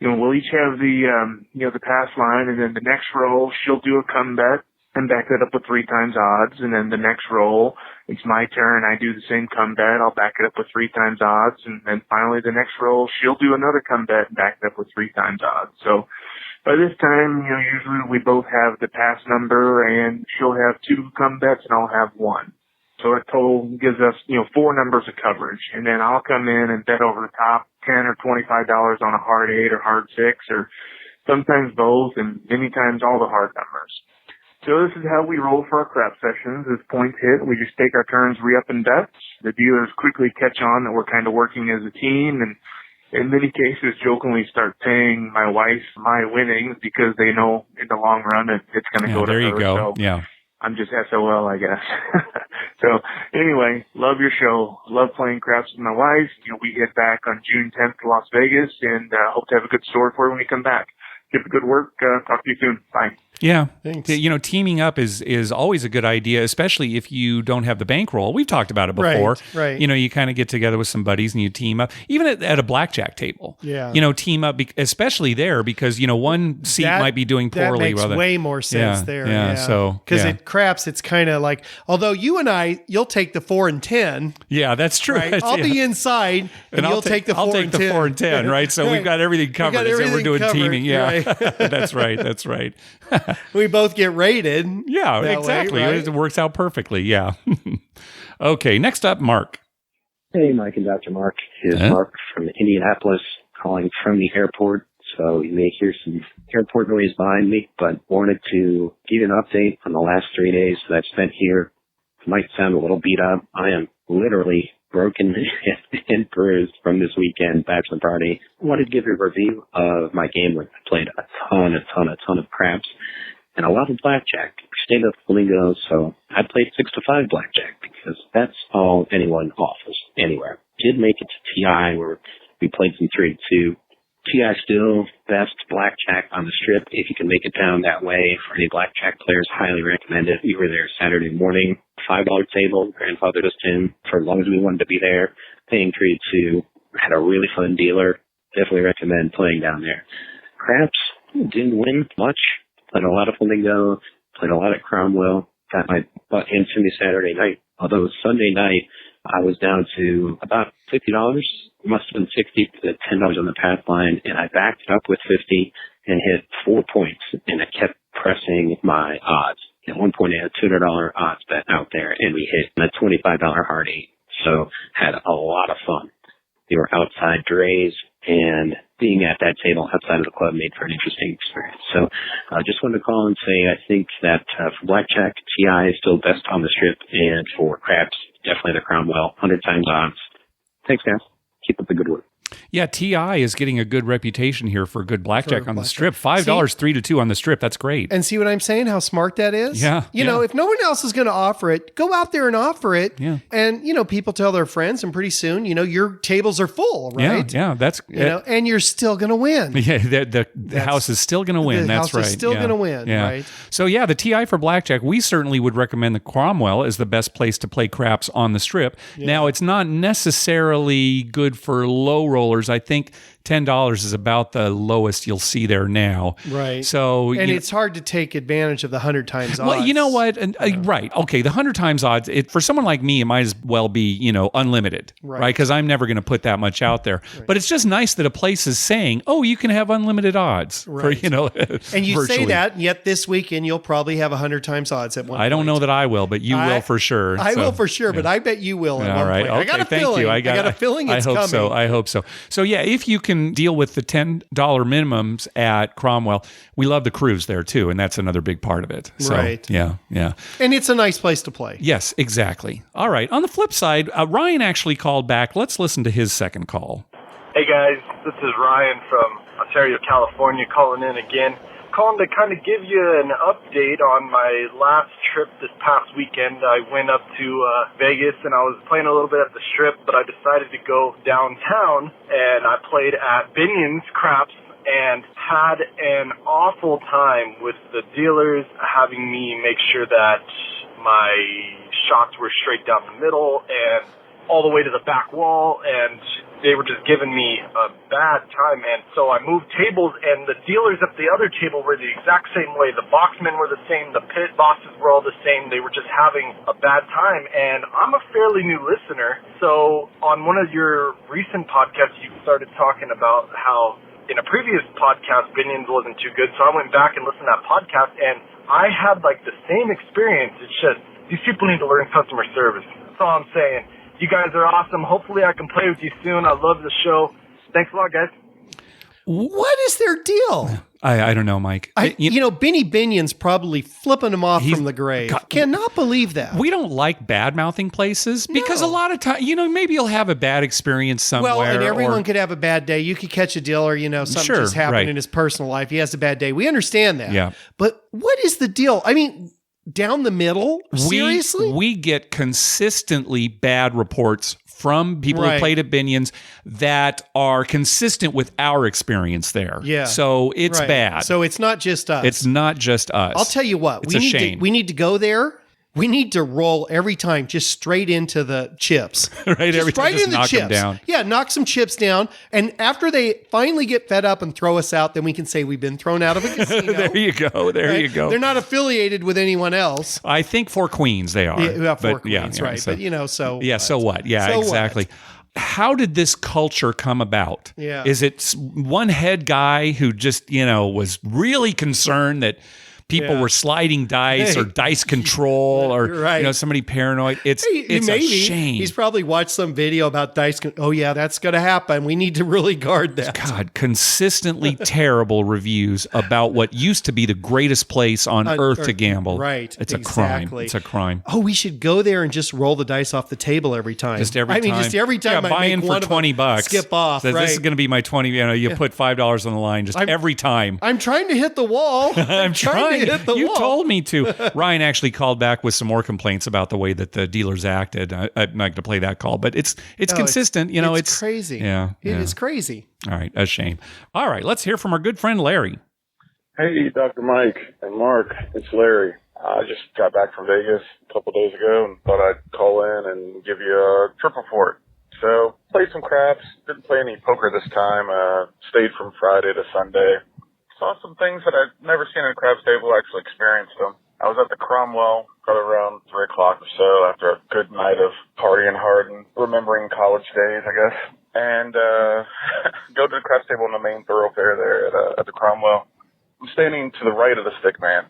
we'll each have the pass line, and then the next roll, she'll do a come bet and back that up with 3 times odds. And then the next roll, it's my turn. I do the same come bet. I'll back it up with 3 times odds. And then finally the next roll, she'll do another come bet and back it up with 3 times odds. So by this time, usually we both have the pass number, and she'll have 2 come bets and I'll have 1. So that total gives us, 4 numbers of coverage. And then I'll come in and bet over the top $10 or $25 on a hard 8 or hard 6, or sometimes both, and many times all the hard numbers. So this is how we roll for our crap sessions. As points hit, we just take our turns re-upping bets. The dealers quickly catch on that we're kind of working as a team, and in many cases jokingly start paying my wife my winnings because they know in the long run it's going to go to her. There you go. So yeah. I'm just SOL, I guess. So anyway, love your show. Love playing craps with my wife. We get back on June 10th to Las Vegas, and hope to have a good story for you when we come back. Keep up the good work. Talk to you soon. Bye. Yeah. Thanks. Teaming up is always a good idea, especially if you don't have the bankroll. We've talked about it before. Right. You kind of get together with some buddies and you team up, even at a blackjack table. Yeah. Team up, especially there because, one seat might be doing poorly. That makes way more sense there. Yeah. So, because at craps, it's kind of like, although you and you'll take the 4 and 10. Yeah, that's true. Right? I'll be inside and you'll take the 4 and 10. I'll take the 4 and 10, right? So we've got everything covered. We're doing teaming. Yeah. Right. That's right. We both get rated. Yeah, exactly. Way, right? It works out perfectly. Yeah. Okay, next up, Mark. Hey, Mike and Dr. Mark. It's Mark from Indianapolis calling from the airport. So you may hear some airport noise behind me, but wanted to give you an update on the last 3 days that I've spent here. It might sound a little beat up. I am literally broken and bruised from this weekend bachelor party. I wanted to give you a review of my gambling. I played a ton of craps and a lot of blackjack. Stayed up flamingo, so I played 6 to 5 blackjack because that's all anyone offers anywhere. Did make it to TI where we played some 3 to 2. TI still best blackjack on the strip. If you can make it down that way for any blackjack players, highly recommend it. We were there Saturday morning, $5 table, grandfathered us in for as long as we wanted to be there, paying 3 to 2. Had a really fun dealer. Definitely recommend playing down there. Craps, didn't win much. Played a lot of flamingo, played a lot at Cromwell, got my butt into me Saturday night. Although Sunday night, I was down to about $50. Must have been 60 to $10 on the pass line, and I backed it up with 50 and hit 4 points, and I kept pressing my odds. At one point, I had a $200 odds bet out there, and we hit a $25 hard 8. So had a lot of fun. They were outside drays, and being at that table outside of the club made for an interesting experience. So I just wanted to call and say I think that for blackjack, TI is still best on the strip, and for craps, definitely the Cromwell, 100 times odds. Thanks, guys. Keep up the good work. Yeah, TI is getting a good reputation here for good blackjack on the strip. $5, 3 to 2 on the strip. That's great. And see what I'm saying? How smart that is? Yeah. You know, if no one else is going to offer it, go out there and offer it. Yeah. And, people tell their friends, and pretty soon, your tables are full, right? Yeah. That's, and you're still going to win. Yeah. The house is still going to win. That's right. The house is still going to win, right? So, the TI for blackjack, we certainly would recommend the Cromwell as the best place to play craps on the strip. Yeah. Now, it's not necessarily good for low rollers. I think $10 is about the lowest you'll see there now. Right. So, and it's hard to take advantage of the 100 times odds. Well, you know what? Right. Okay. The 100 times odds, for someone like me, it might as well be, unlimited, right? Because I'm never going to put that much out there. Right. But it's just nice that a place is saying, oh, you can have unlimited odds for, and you virtually. Say that, yet this weekend you'll probably have 100 times odds at one point. I don't know that I will, but you will for sure. I will for sure, but I bet you will at one point. Okay, I got a feeling. I got a feeling it's coming. I hope so. So yeah, if you can deal with the $10 minimums at Cromwell, we love the cruise there too, and that's another big part of it. So, right. Yeah. And it's a nice place to play. Yes, exactly. All right. On the flip side, Ryan actually called back. Let's listen to his second call. Hey guys, this is Ryan from Ontario, California, calling in again. Calling to kind of give you an update on my last trip this past weekend. I went up to Vegas and I was playing a little bit at the Strip, but I decided to go downtown and I played at Binion's Craps and had an awful time with the dealers having me make sure that my shots were straight down the middle and all the way to the back wall, and they were just giving me a bad time. And so I moved tables, and the dealers at the other table were the exact same way. The boxmen were the same. The pit bosses were all the same. They were just having a bad time. And I'm a fairly new listener. So on one of your recent podcasts, you started talking about how in a previous podcast, Binion's wasn't too good. So I went back and listened to that podcast, and I had like the same experience. It's just these people need to learn customer service. That's all I'm saying. You guys are awesome. Hopefully I can play with you soon. I love the show. Thanks a lot, guys. What is their deal? I don't know, Mike. Benny Binion's probably flipping him off from the grave. Cannot believe that. We don't like bad-mouthing places because a lot of time, maybe you'll have a bad experience somewhere. Well, and everyone could have a bad day. You could catch a deal or, something just happened in his personal life. He has a bad day. We understand that. Yeah. But what is the deal? I mean, down the middle? Seriously? We get consistently bad reports from people who played at Binion's that are consistent with our experience there. Yeah. So it's bad. So it's not just us. It's not just us. I'll tell you what. It's a shame. We need to go there. We need to roll every time just straight into the chips. Right, every time just knock them down. Yeah, knock some chips down. And after they finally get fed up and throw us out, then we can say we've been thrown out of a casino. There you go. You go. They're not affiliated with anyone else. I think for Queens they are. Yeah, for Queens, right. So, but, so... Yeah, so what? Yeah, so exactly. What? How did this culture come about? Yeah. Is it one head guy who just, was really concerned that people were sliding dice or dice control or somebody paranoid? It's a shame. He's probably watched some video about dice. Oh yeah, that's going to happen. We need to really guard that. God, consistently terrible reviews about what used to be the greatest place on earth to gamble. Right. It's a crime. It's a crime. Oh, we should go there and just roll the dice off the table every time. Just every time. Just every time. Yeah, buy in for $20. Skip off. So this is going to be my 20. You put $5 on the line just every time. I'm trying to hit the wall. I'm trying. You wall. told me to. Ryan actually called back with some more complaints about the way that the dealers acted. I'm not going to play that call, but it's consistent. It's crazy. Yeah, it is crazy. All right, a shame. All right, let's hear from our good friend Larry. Hey, Dr. Mike and Mark, it's Larry. I just got back from Vegas a couple days ago and thought I'd call in and give you a trip report. So, played some craps, didn't play any poker this time, stayed from Friday to Sunday. Saw some things that I'd never seen in a craps table, actually experienced them. I was at the Cromwell probably around 3 o'clock or so after a good night of partying hard and remembering college days, I guess. And go to the craps table in the main thoroughfare there at the Cromwell. I'm standing to the right of the stick man.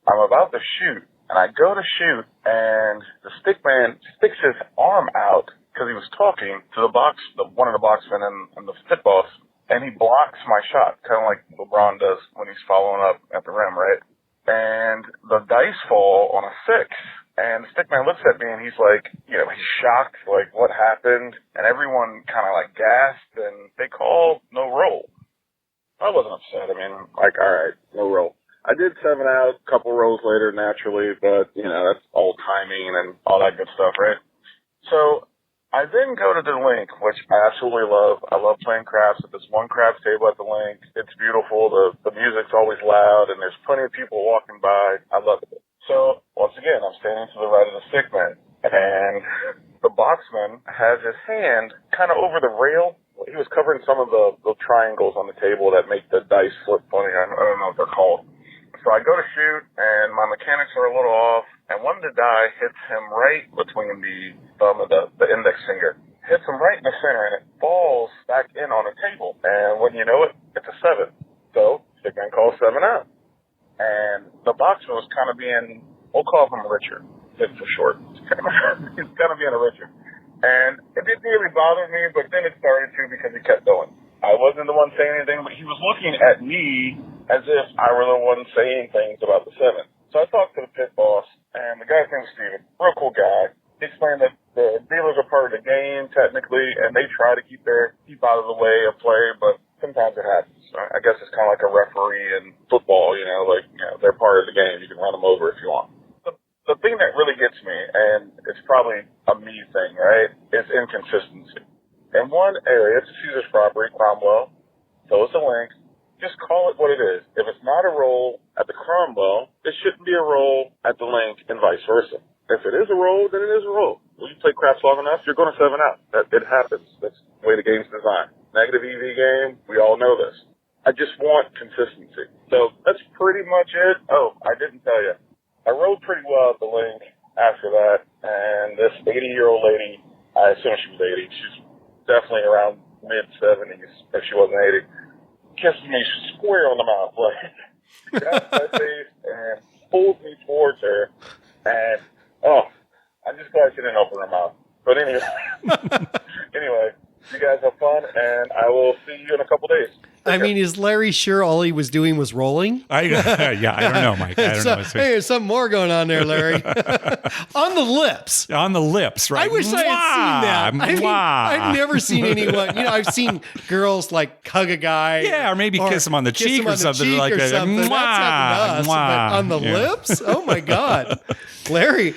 I'm about to shoot, and I go to shoot, and the stick man sticks his arm out because he was talking to one of the boxmen and the pit boss. And he blocks my shot, kind of like LeBron does when he's following up at the rim, right? And the dice fall on a 6. And the stickman looks at me and he's like, he's shocked, like, what happened? And everyone kind of like gasped and they called no roll. I wasn't upset. I mean, like, all right, no roll. I did 7 out, a couple rolls later naturally, but, that's all timing and all that good stuff, right? So I then go to the link, which I absolutely love. I love playing craps at this one craps table at the link. It's beautiful. The music's always loud, and there's plenty of people walking by. I love it. So, once again, I'm standing to the right of the stickman, and the boxman has his hand kind of over the rail he was covering some of the triangles on the table that make the dice flip funny. I don't know what they're called. So I go to shoot, and my mechanics are a little off, and one of the die hits him right between the thumb and the index finger. Hits him right in the center, and it falls back in on the table. And when you know it, it's a 7. So Stickman calls 7 out. And the boxer was kind of being, we'll call him Richard, just for short. He's kind of being a Richard. And it didn't really bother me, but then it started to because he kept going. I wasn't the one saying anything, but he was looking at me as if I were the one saying things about the 7. So I talked to the pit boss, and the guy's name was Steven, real cool guy. He explained that the dealers are part of the game, technically, and they try to keep out of the way of play, but sometimes it happens. I guess it's kind of like a referee in football, they're part of the game. You can run them over if you want. The thing that really gets me, and it's probably a me thing, right, is inconsistency. In one area, it's a Caesar's property, Cromwell, so it's a link. Just call it what it is. If it's not a roll at the Cromwell, it shouldn't be a roll at the link and vice versa. If it is a roll, then it is a roll. When you play craps long enough, you're going to 7 out. It happens. That's the way the game's designed. Negative EV game, we all know this. I just want consistency. So that's pretty much it. Oh, I didn't tell you. I rode pretty well at the link after that, and this 80-year-old lady, I assume she was 80, she's definitely around mid-70s, if she wasn't 80, kissed me square on the mouth, got my face and pulled me towards her, and, I'm just glad she didn't open her mouth. But anyway, you guys have fun, and I will see you in a couple days. I mean, is Larry sure all he was doing was rolling? I don't know, Mike. I don't know. Hey, there's something more going on there, Larry. On the lips. On the lips, right? I wish I had seen that. I've never seen anyone. I've seen girls like hug a guy. Yeah, or maybe kiss him on the cheek or something like that. That's happened to us. But on the lips? Oh, my God. Larry.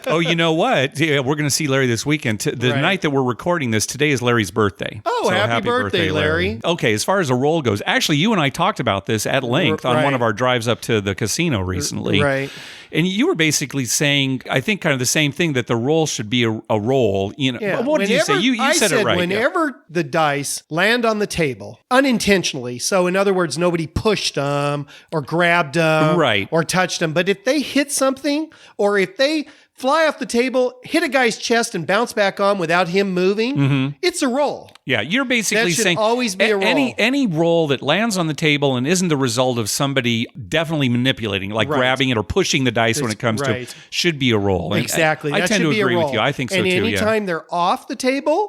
Oh, you know what? Yeah, we're going to see Larry this weekend. The night that we're recording this, today is Larry's birthday. Oh, so happy birthday, Larry. Okay, as far as a roll goes, actually, you and I talked about this at length on one of our drives up to the casino recently. Right. And you were basically saying, I think, kind of the same thing, that the roll should be a roll. Yeah. What did you say? You said it right. Whenever the dice land on the table unintentionally, so in other words, nobody pushed them or grabbed them or touched them, but if they hit something or if they fly off the table, hit a guy's chest and bounce back on without him moving, it's a roll. Yeah, you're basically saying always be a roll. Any roll that lands on the table and isn't the result of somebody definitely manipulating, like grabbing it or pushing the dice when it comes to it, should be a roll. Exactly. I tend to agree with you. I think so too. And anytime they're off the table,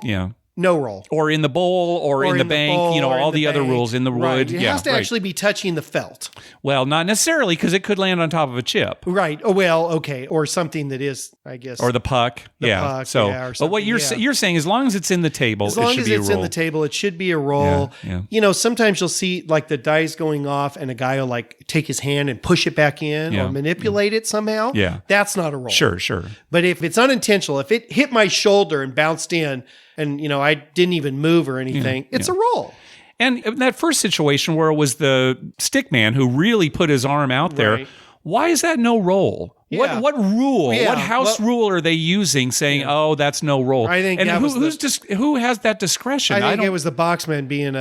no roll. Or in the bowl or in the bank, all the other rules in the wood. It has to actually be touching the felt. Well, not necessarily, because it could land on top of a chip. Right. Oh, well, okay. Or something that is, I guess. Or the puck. Puck, but what you're saying, as long as it's in the table, it should be a roll. As long as it's in the table, it should be a roll. Yeah. Sometimes you'll see like the dice going off and a guy will like take his hand and push it back in or manipulate it somehow. Yeah. That's not a roll. Sure. But if it's unintentional, if it hit my shoulder and bounced in, and, I didn't even move or anything, it's a roll. And in that first situation where it was the stick man who really put his arm out there, why is that no roll? Yeah. What rule? What house rule are they using saying, oh, that's no roll? I think who has that discretion? I think it was the boxman being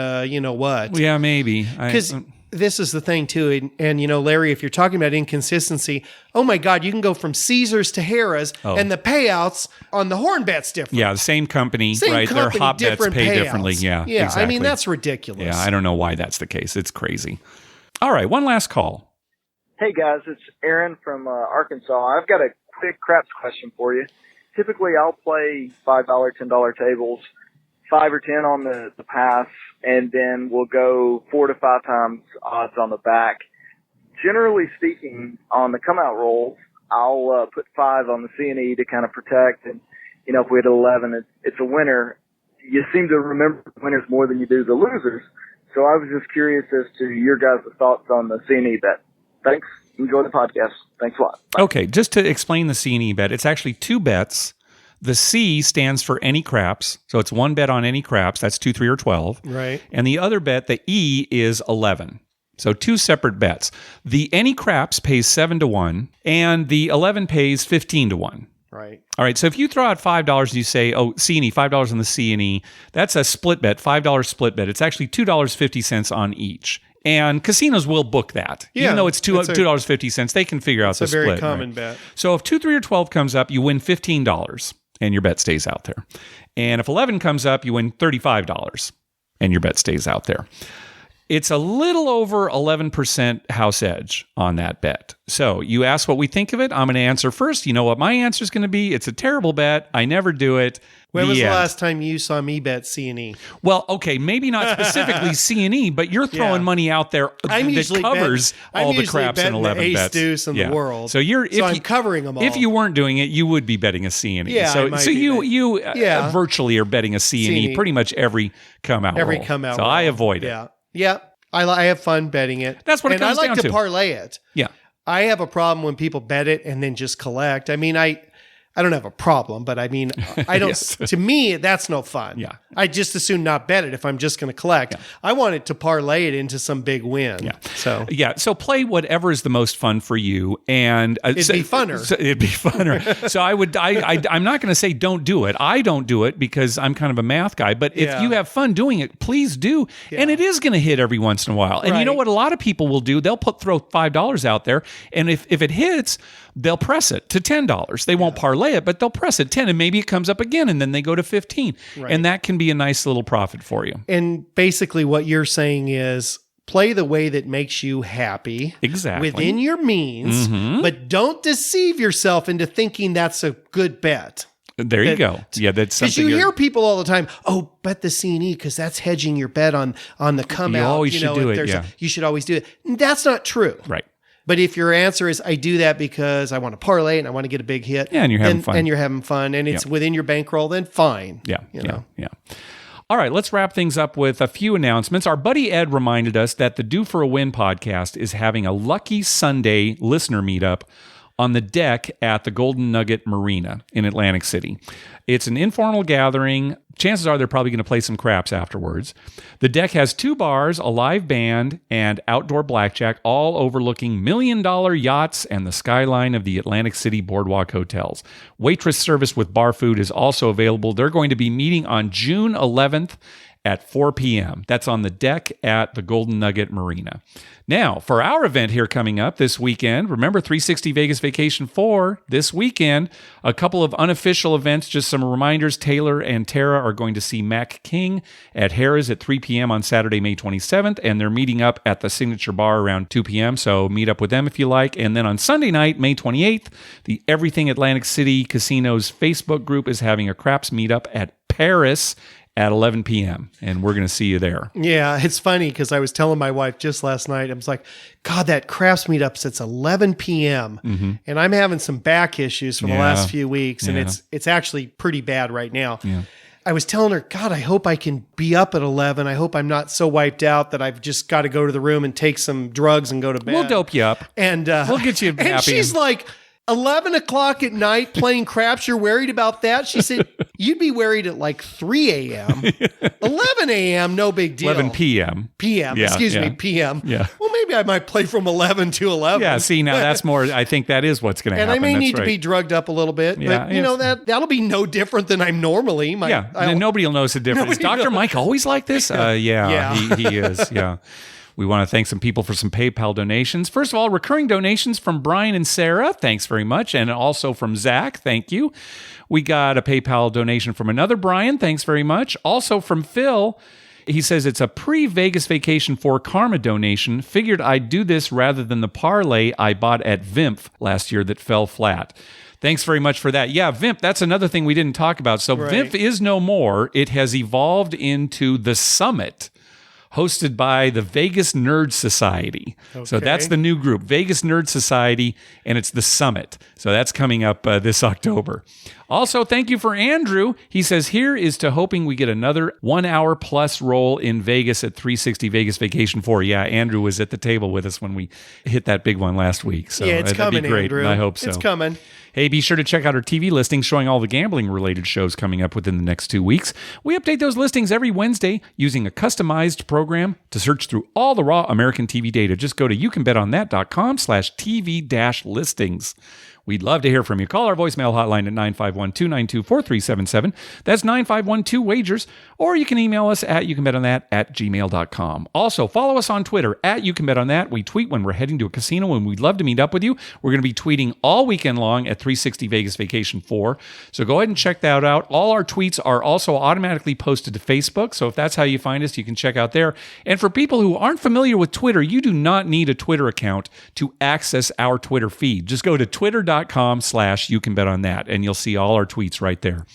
what? Yeah, maybe. Because this is the thing too, and Larry, if you're talking about inconsistency, oh my God, you can go from Caesars to Harrah's, and the payouts on the horn bet's different. Yeah, the same company, right? Their hot bets pay differently. Yeah, exactly. I mean, that's ridiculous. Yeah, I don't know why that's the case. It's crazy. All right, one last call. Hey guys, it's Aaron from Arkansas. I've got a quick craps question for you. Typically, I'll play $5, $10 tables, 5 or 10 on the pass, and then we'll go 4 to 5 times odds on the back. Generally speaking, on the come out rolls, I'll put 5 on the C&E to kind of protect. And, if we had 11, it's a winner. You seem to remember winners more than you do the losers. So I was just curious as to your guys' thoughts on the C&E bet. Thanks. Enjoy the podcast. Thanks a lot. Bye. Okay, just to explain the C&E bet, it's actually 2 bets. The C stands for any craps. So it's 1 bet on any craps. That's 2, 3, or 12. Right. And the other bet, the E, is 11. So 2 separate bets. The any craps pays 7 to 1, and the 11 pays 15 to 1. Right. All right. So if you throw out $5 and you say, oh, C&E, $5 on the C&E, that's a split bet, $5 split bet. It's actually $2.50 on each. And casinos will book that. Yeah, even though it's $2.50, they can figure out the split. It's a very common bet. So if 2, 3, or 12 comes up, you win $15 and your bet stays out there. And if 11 comes up, you win $35 and your bet stays out there. It's a little over 11% house edge on that bet. So you ask what we think of it. I'm going to answer first. You know what my answer is going to be? It's a terrible bet. I never do it. When was the last time you saw me bet C&E? Well, okay, maybe not specifically C&E, but you're throwing money out there that covers all the craps and 11 ace bets. Deuce in the world. So I'm covering them all. If you weren't doing it, you would be betting a C&E. Yeah, so you virtually are betting a C&E pretty much every come out. So I avoid it. Yeah. I have fun betting it. That's what it comes down to. And I like to parlay it. Yeah. I have a problem when people bet it and then just collect. I mean, I don't have a problem, but I mean, I don't, Yes. to me, that's no fun. Yeah. I just as soon not bet it if I'm just going to collect. Yeah. I want it to parlay it into some big win. Yeah. So play whatever is the most fun for you. And it'd be funner. It'd be funner. So I'm not going to say don't do it. I don't do it because I'm kind of a math guy, but if you have fun doing it, please do. Yeah. And it is going to hit every once in a while. And you know what a lot of people will do? They'll throw $5 out there. And if it hits, they'll press it to $10. They won't parlay it, but they'll press it 10 and maybe it comes up again and then they go to 15. Right. And that can be a nice little profit for you. And basically what you're saying is play the way that makes you happy. Exactly. Within your means, but don't deceive yourself into thinking that's a good bet. There you go. Yeah, that's something. Because you hear people all the time, oh, bet the C&E because that's hedging your bet on the come out. You always should do it. Yeah. You should always do it. That's not true. Right. But if your answer is, I do that because I want to parlay and I want to get a big hit. Yeah, and you're having fun. And you're having fun and it's within your bankroll, then fine. Yeah. All right, let's wrap things up with a few announcements. Our buddy Ed reminded us that the Due for a Win podcast is having a Lucky Sunday listener meetup on the deck at the Golden Nugget Marina in Atlantic City. It's an informal gathering. Chances are they're probably going to play some craps afterwards. The deck has 2 bars, a live band, and outdoor blackjack, all overlooking $1 million yachts and the skyline of the Atlantic City Boardwalk hotels. Waitress service with bar food is also available. They're going to be meeting on June 11th at 4 p.m. That's on the deck at the Golden Nugget Marina. Now, for our event here coming up this weekend, remember 360 Vegas Vacation 4 this weekend, a couple of unofficial events, just some reminders. Taylor and Tara are going to see Mac King at Harrah's at 3 p.m. on Saturday, May 27th, and they're meeting up at the Signature Bar around 2 p.m., so meet up with them if you like. And then on Sunday night, May 28th, the Everything Atlantic City Casinos Facebook group is having a craps meetup at Paris at 11 p.m., and we're going to see you there. Yeah, it's funny because I was telling my wife just last night, I was like, God, that crafts meetup it's 11 p.m., and I'm having some back issues from the last few weeks, and it's actually pretty bad right now. Yeah. I was telling her, God, I hope I can be up at 11. I hope I'm not so wiped out that I've just got to go to the room and take some drugs and go to bed. We'll dope you up. And we'll get you happy. And she's like, 11 o'clock at night playing craps, you're worried about that? She said, you'd be worried at like 3 a.m. 11 a.m., no big deal. 11 p.m. PM. Yeah. Well, maybe I might play from 11 to 11. Yeah, see, now that's more, I think that is what's going to happen. And I may need to be drugged up a little bit, but you know, that'll be no different than I'm normally. And nobody will notice the difference. Dr. Mike always like this? He is, yeah. We want to thank some people for some PayPal donations. First of all, recurring donations from Brian and Sarah. Thanks very much. And also from Zach. Thank you. We got a PayPal donation from another Brian. Thanks very much. Also from Phil. He says it's a pre-Vegas Vacation 4 Karma donation. Figured I'd do this rather than the parlay I bought at VIMP last year that fell flat. Thanks very much for that. Yeah, VIMP, that's another thing we didn't talk about. So VIMP is no more. It has evolved into the Summit, hosted by the Vegas Nerd Society. Okay. So that's the new group, Vegas Nerd Society, and it's the Summit. So that's coming up this October. Also, thank you for Andrew. He says, here is to hoping we get another 1 hour plus roll in Vegas at 360 Vegas Vacation 4. Yeah, Andrew was at the table with us when we hit that big one last week. So it's coming, that'd be great. Andrew. I hope so. It's coming. Hey, be sure to check out our TV listings showing all the gambling-related shows coming up within the next 2 weeks. We update those listings every Wednesday using a customized program to search through all the raw American TV data. Just go to youcanbetonthat.com/TV-listings. We'd love to hear from you. Call our voicemail hotline at 951-292-4377. That's 951-2-WAGERS. Or you can email us at youcanbetonThat@gmail.com. Also, follow us on Twitter at YouCanBetOnThat. We tweet when we're heading to a casino, and we'd love to meet up with you. We're going to be tweeting all weekend long at 360 Vegas Vacation 4. So go ahead and check that out. All our tweets are also automatically posted to Facebook. So if that's how you find us, you can check out there. And for people who aren't familiar with Twitter, you do not need a Twitter account to access our Twitter feed. Just go to twitter.com/YouCanBetOnThat, and you'll see all our tweets right there.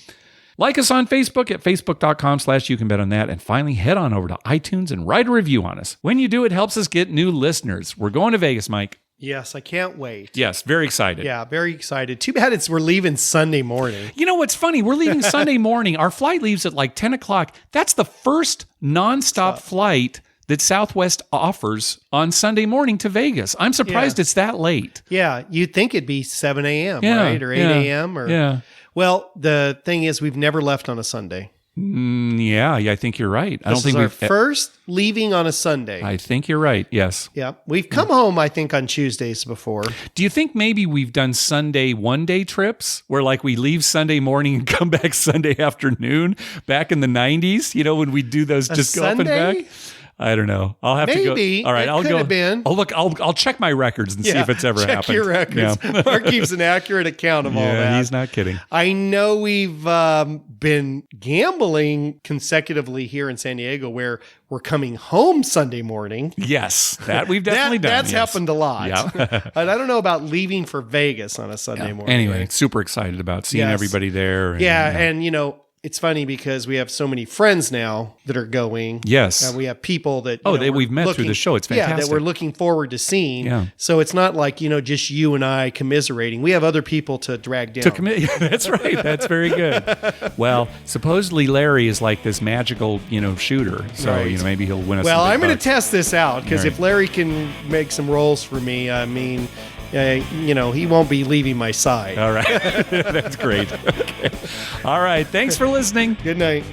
Like us on Facebook at facebook.com/YouCanBetOnThat. And finally, head on over to iTunes and write a review on us. When you do, it helps us get new listeners. We're going to Vegas, Mike. Yes, I can't wait. Yes, very excited. Yeah, very excited. Too bad we're leaving Sunday morning. You know what's funny? We're leaving Sunday morning. Our flight leaves at like 10 o'clock. That's the first nonstop flight that Southwest offers on Sunday morning to Vegas. I'm surprised it's that late. Yeah, you'd think it'd be 7 a.m., right? Or 8 a.m. Or Well, the thing is, we've never left on a Sunday. Yeah, I think you're right. I don't think we've first leaving on a Sunday. I think you're right. Yes. Yeah, we've come home, I think, on Tuesdays before. Do you think maybe we've done Sunday one-day trips where like we leave Sunday morning and come back Sunday afternoon back in the 90s? You know, when we do those just go up and back? I don't know. I'll have to go. All right, I'll go. Oh, look, I'll check my records and see if it's ever happened. Check your records. Yeah. Mark keeps an accurate account of all that. He's not kidding. I know we've been gambling consecutively here in San Diego where we're coming home Sunday morning. Yes, that we've definitely done. That's happened a lot. Yeah. But I don't know about leaving for Vegas on a Sunday morning. Anyway, super excited about seeing everybody there. And, and you know, it's funny because we have so many friends now that are going. Yes. We have people that we've met through the show. It's fantastic. Yeah, that we're looking forward to seeing. Yeah. So it's not like, just you and I commiserating. We have other people to drag down. That's right. That's very good. Well, supposedly Larry is like this magical, shooter. So, maybe he'll win us Well, some big I'm going to bucks. test this out because if Larry can make some rolls for me, I mean, he won't be leaving my side. All right. That's great. Okay. All right. Thanks for listening. Good night.